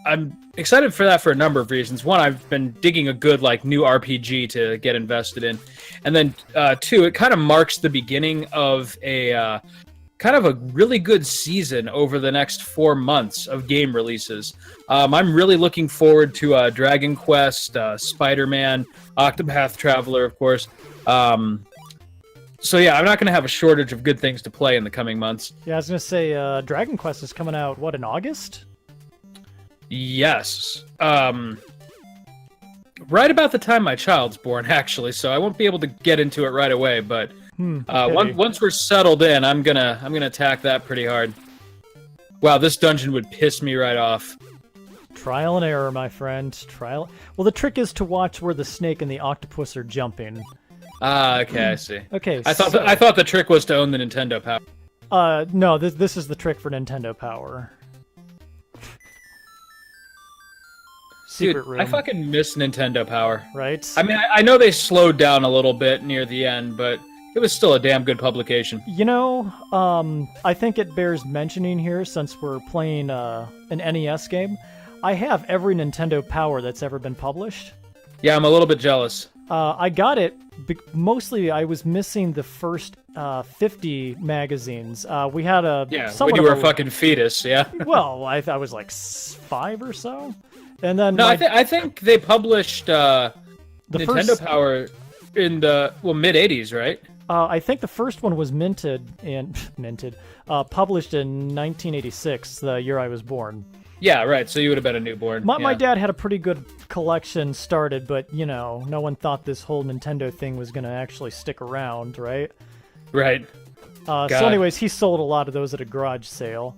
I'm excited for that for a number of reasons. One, I've been digging a good new RPG to get invested in, and then 2, it kind of marks the beginning of a kind of a really good season over the next 4 months of game releases. I'm really looking forward to Dragon Quest, Spider-Man, Octopath Traveler, of course. So yeah, I'm not going to have a shortage of good things to play in the coming months. Yeah, I was going to say, Dragon Quest is coming out, what, in August? Yes. Right about the time my child's born, actually, so I won't be able to get into it right away, but once we're settled in, I'm gonna attack that pretty hard. Wow, this dungeon would piss me right off. Trial and error, my friend. Trial. Well, the trick is to watch where the snake and the octopus are jumping. Ah, okay, I see. Okay, I thought the trick was to own the Nintendo Power. No, this is the trick for Nintendo Power. Secret Dude, room. I fucking miss Nintendo Power. Right? I mean, I know they slowed down a little bit near the end, but it was still a damn good publication. You know, I think it bears mentioning here, since we're playing an NES game. I have every Nintendo Power that's ever been published. Yeah, I'm a little bit jealous. I got it, mostly I was missing the first 50 magazines. We had a... Yeah, when you were a fucking fetus, yeah. Well, I was like 5 or so. And then no, I think they published the Nintendo first, Power in the mid '80s, right? I think the first one was published in 1986, the year I was born. Yeah, right. So you would have been a newborn. My dad had a pretty good collection started, but, you know, no one thought this whole Nintendo thing was going to actually stick around, right? Right. So anyways, he sold a lot of those at a garage sale.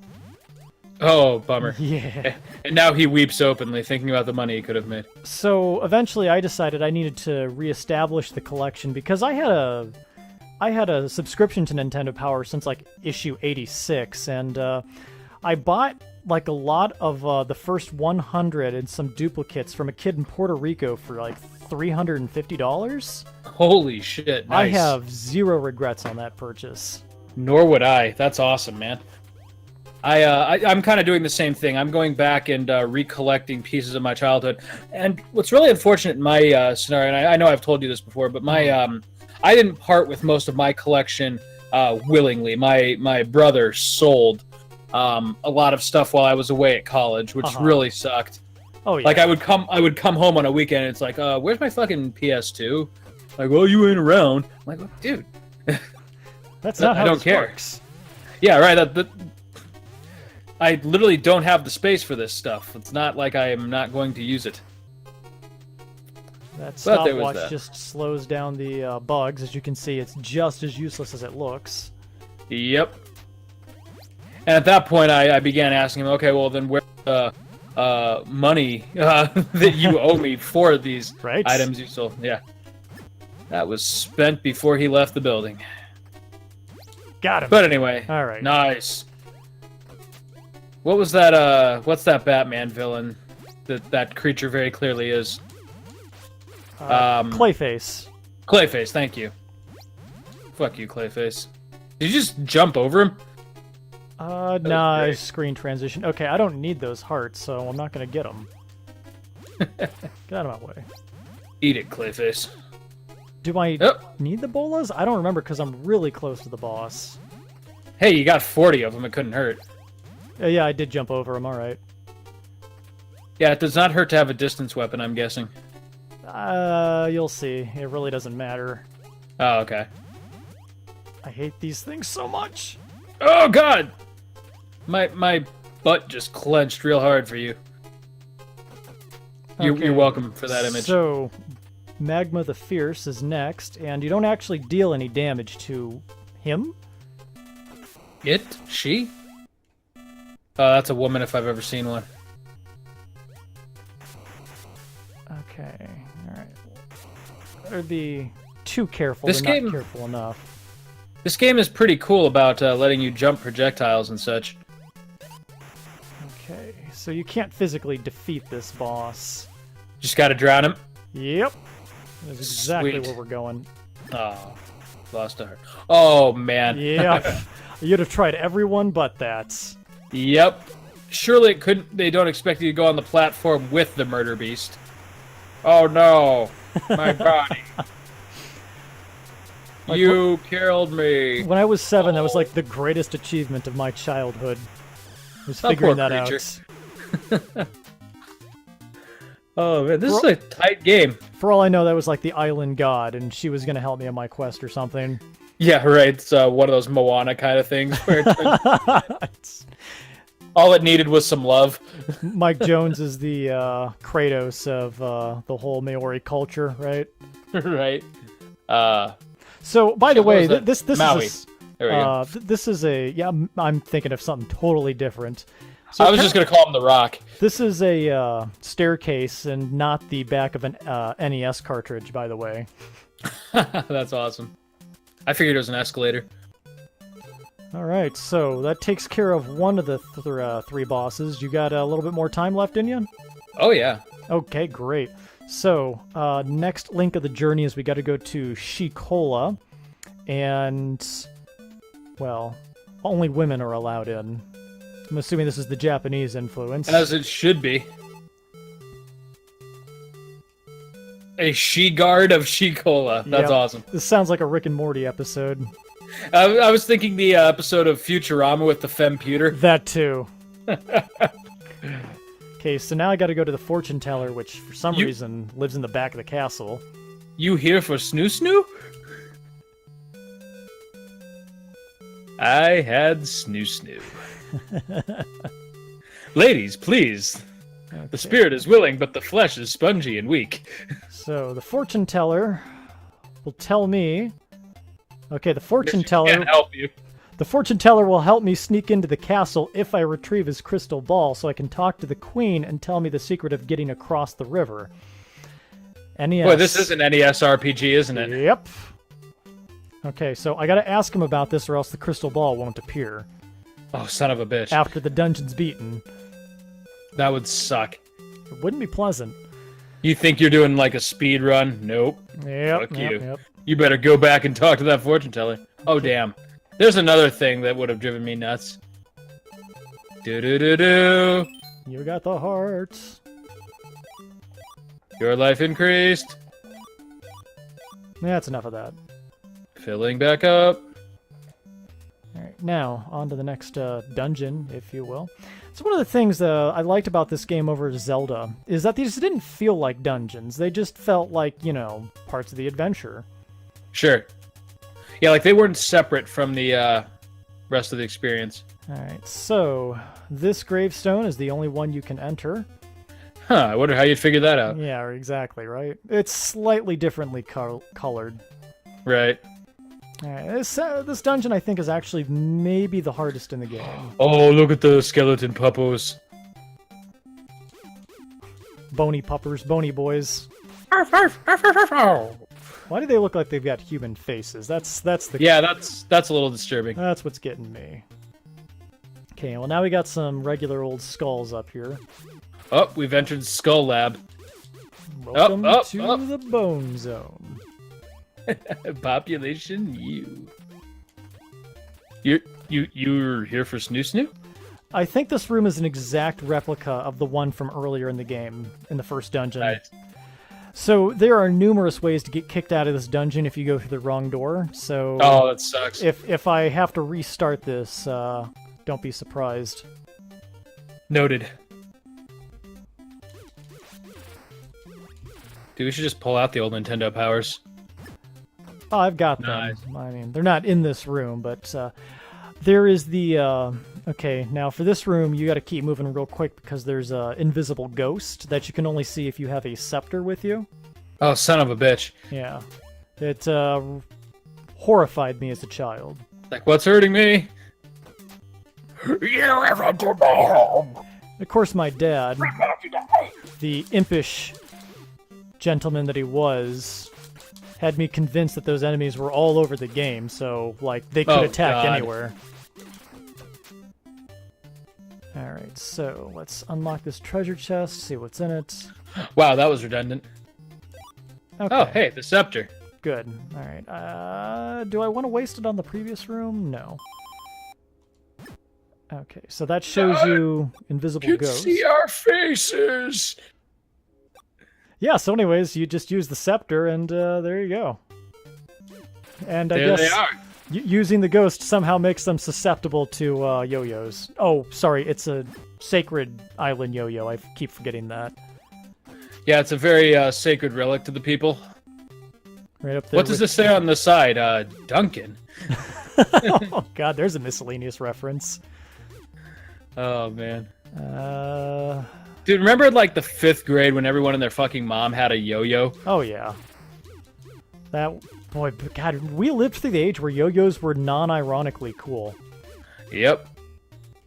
Oh, bummer. Yeah. And now he weeps openly, thinking about the money he could have made. So eventually I decided I needed to reestablish the collection because I had a subscription to Nintendo Power since, like, issue 86, and I bought like a lot of the first 100 and some duplicates from a kid in Puerto Rico for like $350. Holy shit! Nice. I have zero regrets on that purchase. Nor would I. That's awesome, man. I'm kind of doing the same thing. I'm going back and recollecting pieces of my childhood. And what's really unfortunate in my scenario, and I know I've told you this before, but my I didn't part with most of my collection willingly. My brother sold a lot of stuff while I was away at college, which really sucked. Oh yeah. Like I would come home on a weekend and it's like, where's my fucking PS2? Like, well, you ain't around. I'm like, well, dude. That's not how I don't this care. works. Yeah, right. I literally don't have the space for this stuff. It's not like I am not going to use it. That stopwatch just slows down the bugs. As you can see, it's just as useless as it looks. Yep. And at that point, I began asking him, okay, well, then where's the money that you owe me for these items you sold? Yeah. That was spent before he left the building. Got him. But anyway. All right. Nice. What was that, what's that Batman villain that creature very clearly is? Clayface. Clayface, thank you. Fuck you, Clayface. Did you just jump over him? Nah, screen transition. Okay, I don't need those hearts, so I'm not gonna get them. Get out of my way. Eat it, Clayface. Do I need the bolas? I don't remember because I'm really close to the boss. Hey, you got 40 of them. It couldn't hurt. Yeah, I did jump over him. All right. Yeah, it does not hurt to have a distance weapon, I'm guessing. You'll see. It really doesn't matter. Oh, okay. I hate these things so much. Oh, God! My butt just clenched real hard for you. Okay. You're welcome for that image. So, Magma the Fierce is next, and you don't actually deal any damage to him. It? She? That's a woman if I've ever seen one. Okay, alright. Better be too careful. This game, not careful enough. This game is pretty cool about letting you jump projectiles and such. Okay, so you can't physically defeat this boss. Just gotta drown him? Yep. That's exactly where we're going. Oh, lost a heart. Oh, man. Yeah. You'd have tried everyone but that. Yep. Surely it couldn't. They don't expect you to go on the platform with the murder beast. Oh no, my body. Like, you killed me. When I was 7, that was like the greatest achievement of my childhood. Was figuring that out. Oh man, this is a tight game. For all I know, that was like the island god, and she was gonna help me on my quest or something. Yeah, right. It's one of those Moana kind of things where it's all it needed was some love. Mike Jones is the Kratos of the whole Maori culture, right? Right. So, by the way, this Maui. is this is a I'm thinking of something totally different. So I was just gonna call him the Rock. This is a staircase and not the back of an NES cartridge, by the way. That's awesome. I figured it was an escalator. All right, so that takes care of one of the 3 bosses. You got a little bit more time left in you? Oh, yeah. Okay, great. So, next link of the journey is we got to go to Shikola, and, well, only women are allowed in. I'm assuming this is the Japanese influence. As it should be. A she-guard of Shikola. That's awesome. This sounds like a Rick and Morty episode. I was thinking the episode of Futurama with the femputer. That too. Okay, so now I gotta go to the fortune teller, which for some reason lives in the back of the castle. You here for Snoo Snoo? I had Snoo Snoo. Ladies, please. Okay. The spirit is willing, but the flesh is spongy and weak. So the fortune teller will tell me. Okay, the fortune teller can't help you. The fortune teller will help me sneak into the castle if I retrieve his crystal ball, so I can talk to the queen and tell me the secret of getting across the river. NES. Boy, this is an NES RPG, isn't it? Yep. Okay, so I gotta ask him about this or else the crystal ball won't appear. Oh, son of a bitch. After the dungeon's beaten. That would suck. It wouldn't be pleasant. You think you're doing like a speed run? Nope. Yep, Fuck you. Yep. You better go back and talk to that fortune teller. Oh, damn. There's another thing that would have driven me nuts. Do-do-do-do. You got the heart. Your life increased. That's enough of that. Filling back up. Alright, now, on to the next dungeon, if you will. So one of the things I liked about this game over Zelda is that these didn't feel like dungeons. They just felt like, you know, parts of the adventure. Sure. Yeah, like they weren't separate from the rest of the experience. Alright, so this gravestone is the only one you can enter. Huh, I wonder how you'd figure that out. Yeah, exactly, right? It's slightly differently colored. Right. Alright, this dungeon I think is actually maybe the hardest in the game. Oh, look at the skeleton puppos. Bony puppers, bony boys. Arf, arf, arf, arf, arf, arf. Why do they look like they've got human faces? That's the Yeah, that's a little disturbing. That's what's getting me. Okay, well now we got some regular old skulls up here. Oh, we've entered Skull Lab. Welcome up, to up. the Bone Zone. Population You're here for Snoo Snoo? I think this room is an exact replica of the one from earlier in the game, in the first dungeon. Nice. So there are numerous ways to get kicked out of this dungeon if you go through the wrong door. So Oh, that sucks. if I have to restart this, don't be surprised. Noted. Dude, we should just pull out the old Nintendo powers. Oh, I've got Nice. them. I mean, they're not in this room, but there is the... Okay, now for this room, you got to keep moving real quick because there's an invisible ghost that you can only see if you have a scepter with you. Oh, son of a bitch. Yeah. It horrified me as a child. Like, what's hurting me? You ever to my home? Of course, my dad, the impish gentleman that he was, had me convinced that those enemies were all over the game, so, like, they could attack anywhere. Alright, so let's unlock this treasure chest, see what's in it. Wow, that was redundant. Okay, Oh, hey, the scepter. good. Alright, do I want to waste it on the previous room? No. Okay, so that shows you invisible ghosts. See our faces. Yeah, so anyways, you just use the scepter, and there you go. And I There guess they are. using the ghost somehow makes them susceptible to yo-yos. Oh, sorry, it's a sacred island yo-yo. I keep forgetting that. Yeah, it's a very sacred relic to the people. Right up there. What does this say on the side? Duncan. Oh, God, there's a miscellaneous reference. Oh, man. Uh... Dude, remember like the 5th grade when everyone and their fucking mom had a yo-yo? Oh, yeah. Boy, God, we lived through the age where yo-yos were non-ironically cool. Yep.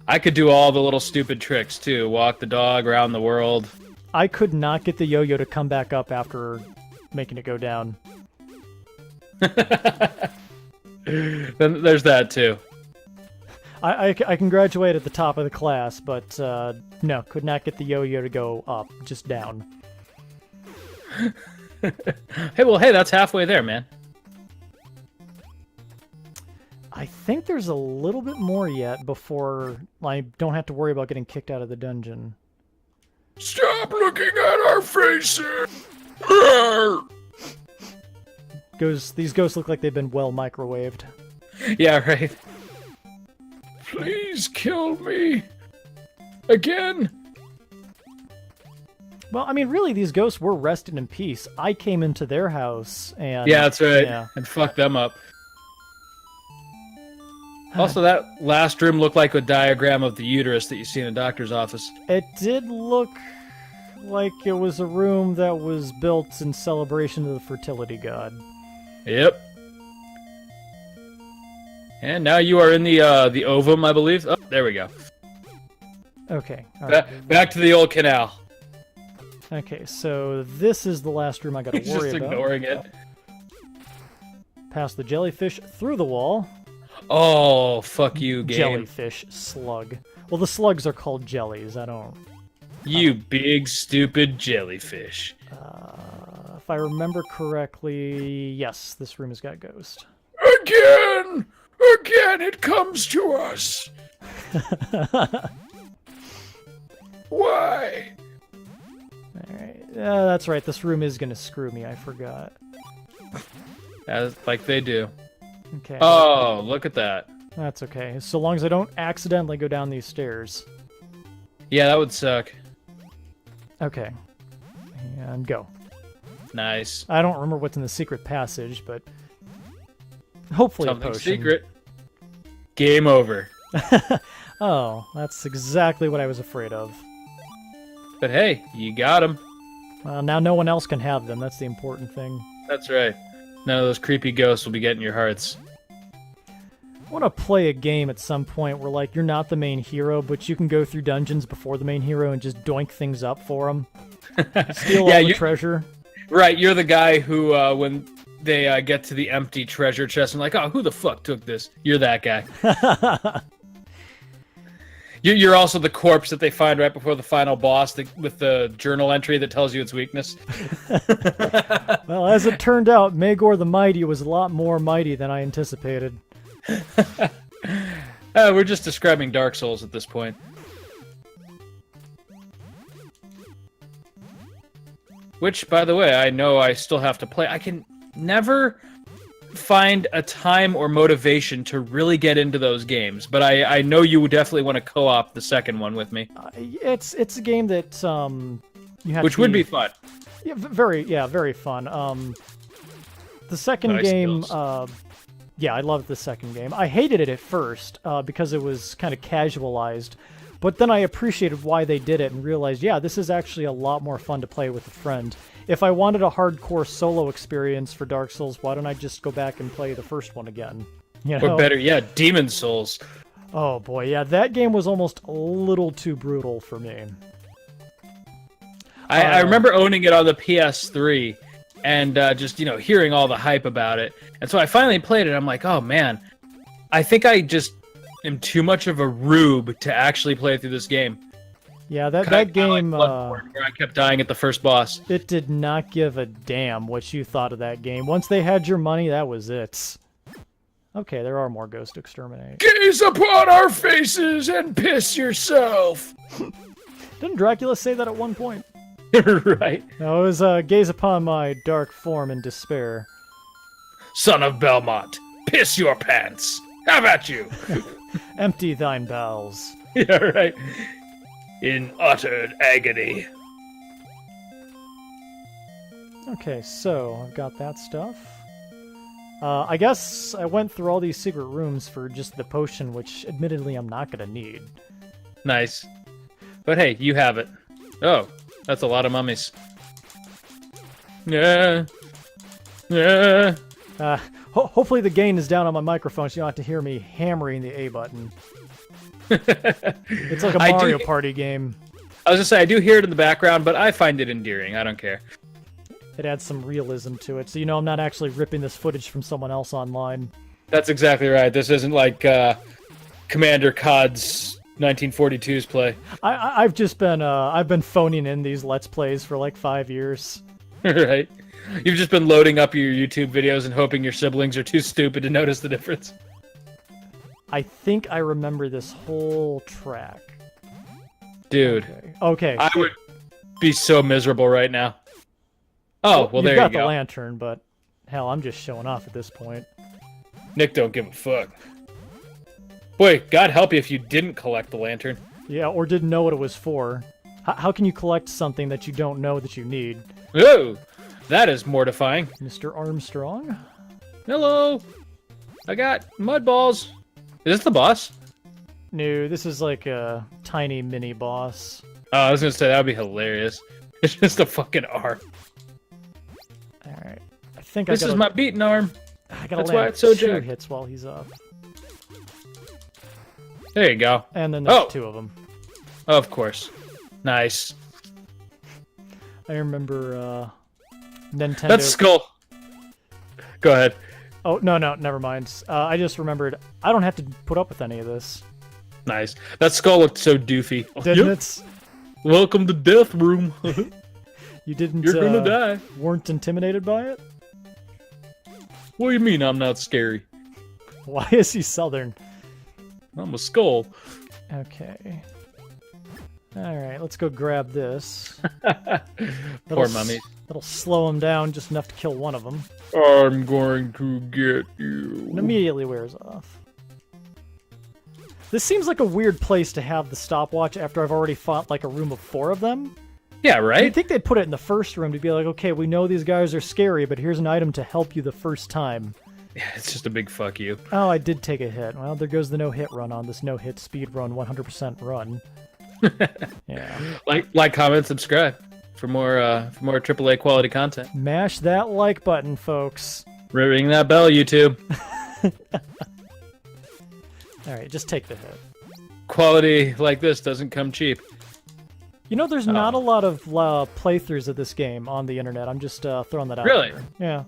I could do all the little stupid tricks, too. Walk the dog around the world. I could not get the yo-yo to come back up after making it go down. Then there's that, too. I can graduate at the top of the class, but no, could not get the yo-yo to go up, just down. Hey, that's halfway there, man. I think there's a little bit more yet before I don't have to worry about getting kicked out of the dungeon. Stop looking at our faces! These ghosts look like they've been well microwaved. Yeah, right. Please kill me. Again? Well, I mean, really, these ghosts were resting in peace. I came into their house and... Yeah, that's right. Yeah. And fuck them up. Also, that last room looked like a diagram of the uterus that you see in a doctor's office. It did look like it was a room that was built in celebration of the fertility god. Yep. And now you are in the ovum, I believe. Oh, there we go. Okay. All right. Back to the old canal. Okay, so this is the last room I gotta worry Just about. ignoring it. Pass the jellyfish through the wall. Oh, fuck you, game. Jellyfish slug. Well, the slugs are called jellies. I don't... You big, stupid jellyfish. If I remember correctly, yes, this room has got ghost. Again! Again it comes to us! Why? Alright, yeah, that's right, this room is gonna screw me, I forgot. Like they do. Okay. Oh, look at that. That's okay, so long as I don't accidentally go down these stairs. Yeah, that would suck. Okay. And go. Nice. I don't remember what's in the secret passage, but hopefully Something a potion. secret. Game over. Oh, that's exactly what I was afraid of. But hey, you got them. Well, now no one else can have them. That's the important thing. That's right. None of those creepy ghosts will be getting your hearts. I want to play a game at some point where, like, you're not the main hero, but you can go through dungeons before the main hero and just doink things up for him. Steal all the treasure. Right, you're the guy who, when they get to the empty treasure chest and like, oh, who the fuck took this? You're that guy. You're also the corpse that they find right before the final boss with the journal entry that tells you its weakness. Well, as it turned out, Magor the Mighty was a lot more mighty than I anticipated. We're just describing Dark Souls at this point. Which, by the way, I know I still have to play. I can never find a time or motivation to really get into those games, but I know you would definitely want to co-op the second one with me. It's a game that you have which would be fun. Yeah, very fun. The second Nice game, skills. yeah, I loved the second game. I hated it at first because it was kind of casualized, but then I appreciated why they did it and realized, yeah, this is actually a lot more fun to play with a friend. If I wanted a hardcore solo experience for Dark Souls, why don't I just go back and play the first one again? You know? Or better, yeah, Demon Souls. Oh boy, yeah, that game was almost a little too brutal for me. I remember owning it on the PS3 and just, hearing all the hype about it. And so I finally played it. I'm like, oh man, I think I just am too much of a rube to actually play through this game. Yeah, that game, where I kept dying at the first boss. it did not give a damn what you thought of that game. Once they had your money, that was it. Okay, there are more ghosts to exterminate. Gaze upon our faces and piss yourself. Didn't Dracula say that at one point? Right. No, it was gaze upon my dark form in despair. Son of Belmont, piss your pants. How about you? Empty thine bowels. Yeah, right. In utter agony. Okay, so I've got that stuff. I guess I went through all these secret rooms for just the potion, which admittedly I'm not going to need. Nice. But hey, you have it. Oh, that's a lot of mummies. Yeah. Yeah. Hopefully the gain is down on my microphone so you don't have to hear me hammering the A button. It's like a Mario Party game. I was gonna say, I do hear it in the background, but I find it endearing. I don't care. It adds some realism to it, so you know I'm not actually ripping this footage from someone else online. That's exactly right. This isn't like Commander Cod's 1942's play. I've just been I've been phoning in these Let's Plays for like 5 years. Right. You've just been loading up your YouTube videos and hoping your siblings are too stupid to notice the difference. I think I remember this whole track. Dude. Okay. I would be so miserable right now. Oh, well, there you go. You've got the lantern, but hell, I'm just showing off at this point. Nick don't give a fuck. Boy, God help you if you didn't collect the lantern. Yeah, or didn't know what it was for. How can you collect something that you don't know that you need? Oh, that is mortifying. Mr. Armstrong? Hello. I got mud balls. Is this the boss? No, this is like a tiny mini boss. Oh, I was gonna say that would be hilarious. It's just a fucking arm. All right, I think This is my beating arm. I gotta That's land why it's so 2 jacked. hits while he's up. There you go. And then there's 2 of them. Of course. Nice. I remember Nintendo. That's Skull. Go ahead. Oh, no, never mind. I just remembered I don't have to put up with any of this. Nice. That Skull looked so doofy. Didn't Yep. it? Welcome to Death Room. You didn't. You're gonna die. Weren't intimidated by it? What do you mean I'm not scary? Why is he Southern? I'm a skull. Okay. All right, let's go grab this. Poor mummy. That'll slow him down just enough to kill one of them. I'm going to get you. And immediately wears off. This seems like a weird place to have the stopwatch after I've already fought like a room of 4 of them. Yeah, right? You'd think they'd put it in the first room to be like, okay, we know these guys are scary, but here's an item to help you the first time. Yeah, it's just a big fuck you. Oh, I did take a hit. Well, there goes the no-hit run on this no-hit speed run 100% run. Yeah. Like, comment, subscribe for more AAA quality content. Mash that like button, folks. Ring that bell, YouTube. All right, just take the hit. Quality like this doesn't come cheap. You know, there's not a lot of playthroughs of this game on the internet. I'm just throwing that out Really? there. Yeah.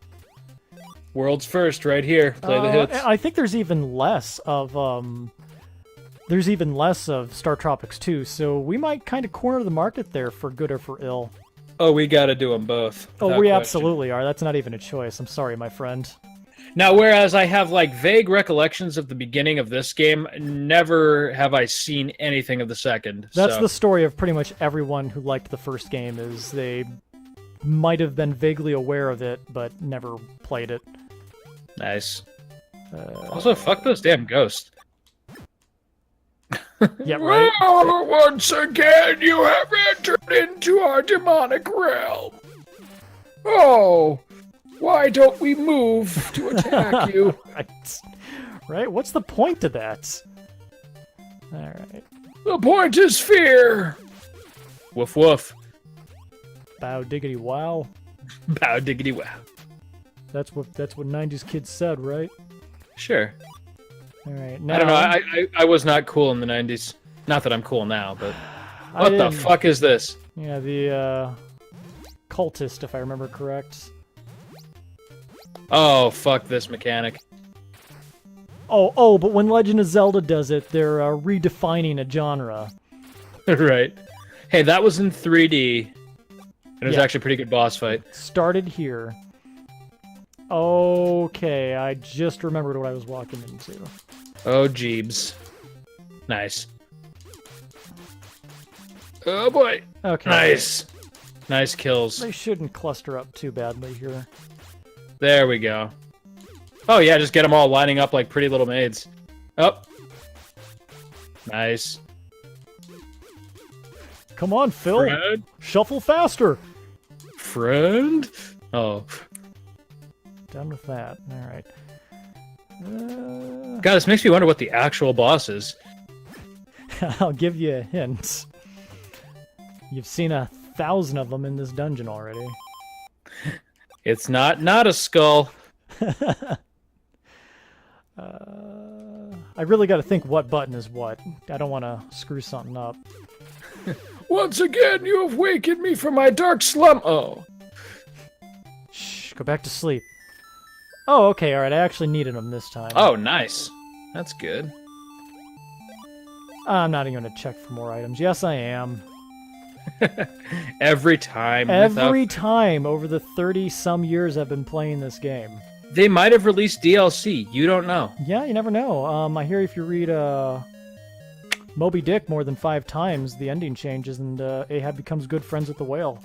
World's first, right here. Play the hits. I think there's even less of StarTropics 2, so we might kind of corner the market there for good or for ill. Oh, we gotta do them both. Oh, without we question. absolutely are. That's not even a choice. I'm sorry, my friend. Now, whereas I have like vague recollections of the beginning of this game, never have I seen anything of the second. That's so. the story of pretty much everyone who liked the first game, is they might have been vaguely aware of it, but never played it. Nice. Also, fuck those damn ghosts. Yeah, right? Well, once again, you have entered into our demonic realm. Oh, why don't we move to attack you? Right? What's the point to that? Alright. The point is fear. Woof woof. Bow diggity wow. Bow diggity wow. That's what 90s kids said, right? Sure. Alright, now... I don't know, I was not cool in the 90s. Not that I'm cool now, but... What the fuck is this? Yeah, the, cultist, if I remember correct. Oh, fuck this mechanic. Oh, but when Legend of Zelda does it, they're redefining a genre. Right. Hey, that was in 3D. And it was actually a pretty good boss fight. Started here. Okay, I just remembered what I was walking into. Oh, jeebs. Nice. Oh, boy. Okay. Nice. Nice kills. They shouldn't cluster up too badly here. There we go. Oh, yeah, just get them all lining up like pretty little maids. Oh. Nice. Come on, Phil. Friend? Shuffle faster. Friend? Oh. Done with that. All right. God, this makes me wonder what the actual boss is. I'll give you a hint. You've seen 1,000 of them in this dungeon already. It's not a skull. I really got to think what button is what. I don't want to screw something up. Once again, you have wakened me from my dark slumber. Oh. Shh, go back to sleep. Oh, okay, alright, I actually needed them this time. Oh, nice. That's good. I'm not even going to check for more items. Yes, I am. Every time. Every time over the 30-some years I've been playing this game. They might have released DLC. You don't know. Yeah, you never know. I hear if you read Moby Dick more than 5 times, the ending changes and Ahab becomes good friends with the whale.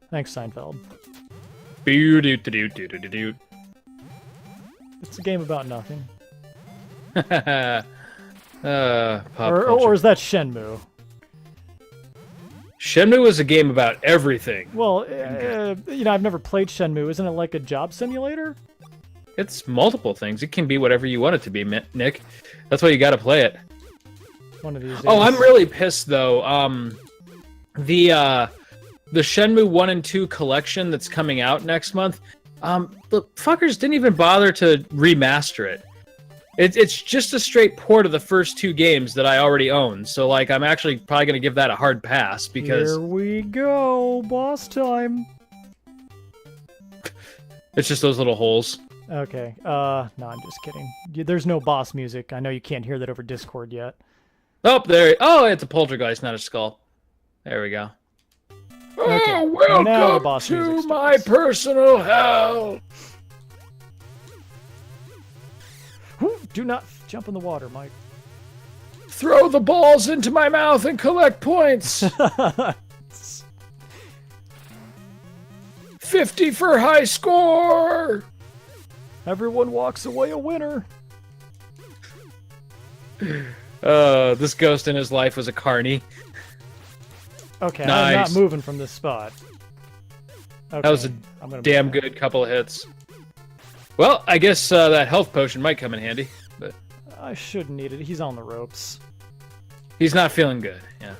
Thanks, Seinfeld. It's a game about nothing. Pop Or is that Shenmue? Shenmue is a game about everything. Well, I've never played Shenmue. Isn't it like a job simulator? It's multiple things. It can be whatever you want it to be, Nick. That's why you got to play it. One of these days. Oh, I'm really pissed though. The Shenmue 1 and 2 collection that's coming out next month. The fuckers didn't even bother to remaster it. It's just a straight port of the first 2 games that I already own. So, like, I'm actually probably going to give that a hard pass because... Here we go. Boss time. It's just those little holes. Okay. No, I'm just kidding. There's no boss music. I know you can't hear that over Discord yet. Oh, there... Oh, it's a poltergeist, not a skull. There we go. Okay. Oh, welcome now the boss to my personal hell. Do not jump in the water, Mike. Throw the balls into my mouth and collect points. 50 for high score. Everyone walks away a winner. This ghost in his life was a carny. Okay, Nice. I'm not moving from this spot. Okay, That was a damn good couple of hits. Well, I guess that health potion might come in handy, but I shouldn't need it. He's on the ropes. he's not feeling good. Yeah.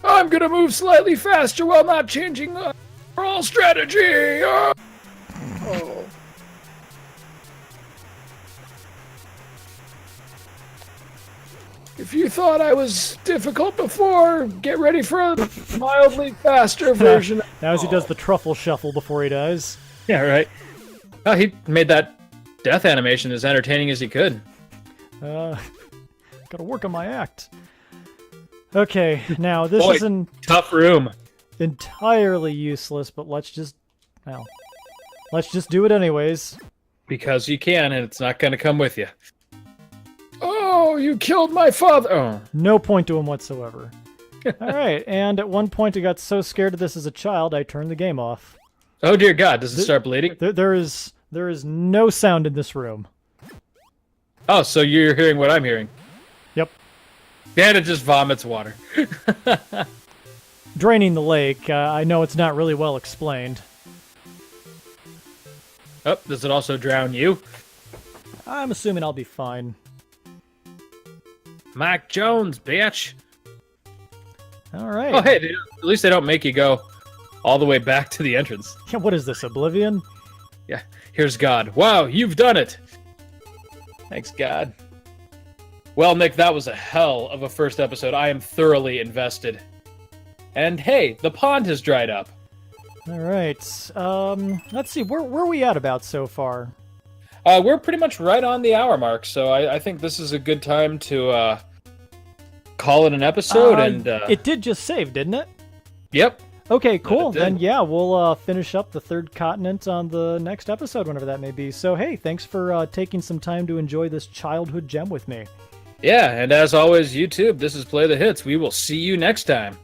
I'm gonna move slightly faster while not changing overall strategy. Oh. If you thought I was difficult before, get ready for a mildly faster version. Now as he does the truffle shuffle before he dies. Yeah, right. Oh, he made that death animation as entertaining as he could. Gotta work on my act. Okay, now this Boy, isn't tough room. entirely useless, but let's just do it anyways. Because you can, and it's not going to come with you. Oh, you killed my father. Oh. No point to him whatsoever. Alright, and at one point I got so scared of this as a child, I turned the game off. Oh, dear God. Does it start bleeding? There is no sound in this room. Oh, so you're hearing what I'm hearing. Yep. And it just vomits water. Draining the lake, I know it's not really well explained. Oh, does it also drown you? I'm assuming I'll be fine. Mike Jones, bitch. Alright. Oh, hey, at least they don't make you go all the way back to the entrance. Yeah, what is this, Oblivion? Yeah, here's God. Wow, you've done it. Thanks, God. Well, Nick, that was a hell of a first episode. I am thoroughly invested. And hey, the pond has dried up. Alright, let's see, where are we at about so far? We're pretty much right on the hour mark, so I think this is a good time to call it an episode. It did just save, didn't it? Yep. Okay, cool. It did. Then yeah, we'll finish up the third continent on the next episode, whenever that may be. So hey, thanks for taking some time to enjoy this childhood gem with me. Yeah, and as always, YouTube, this is Play the Hits. We will see you next time.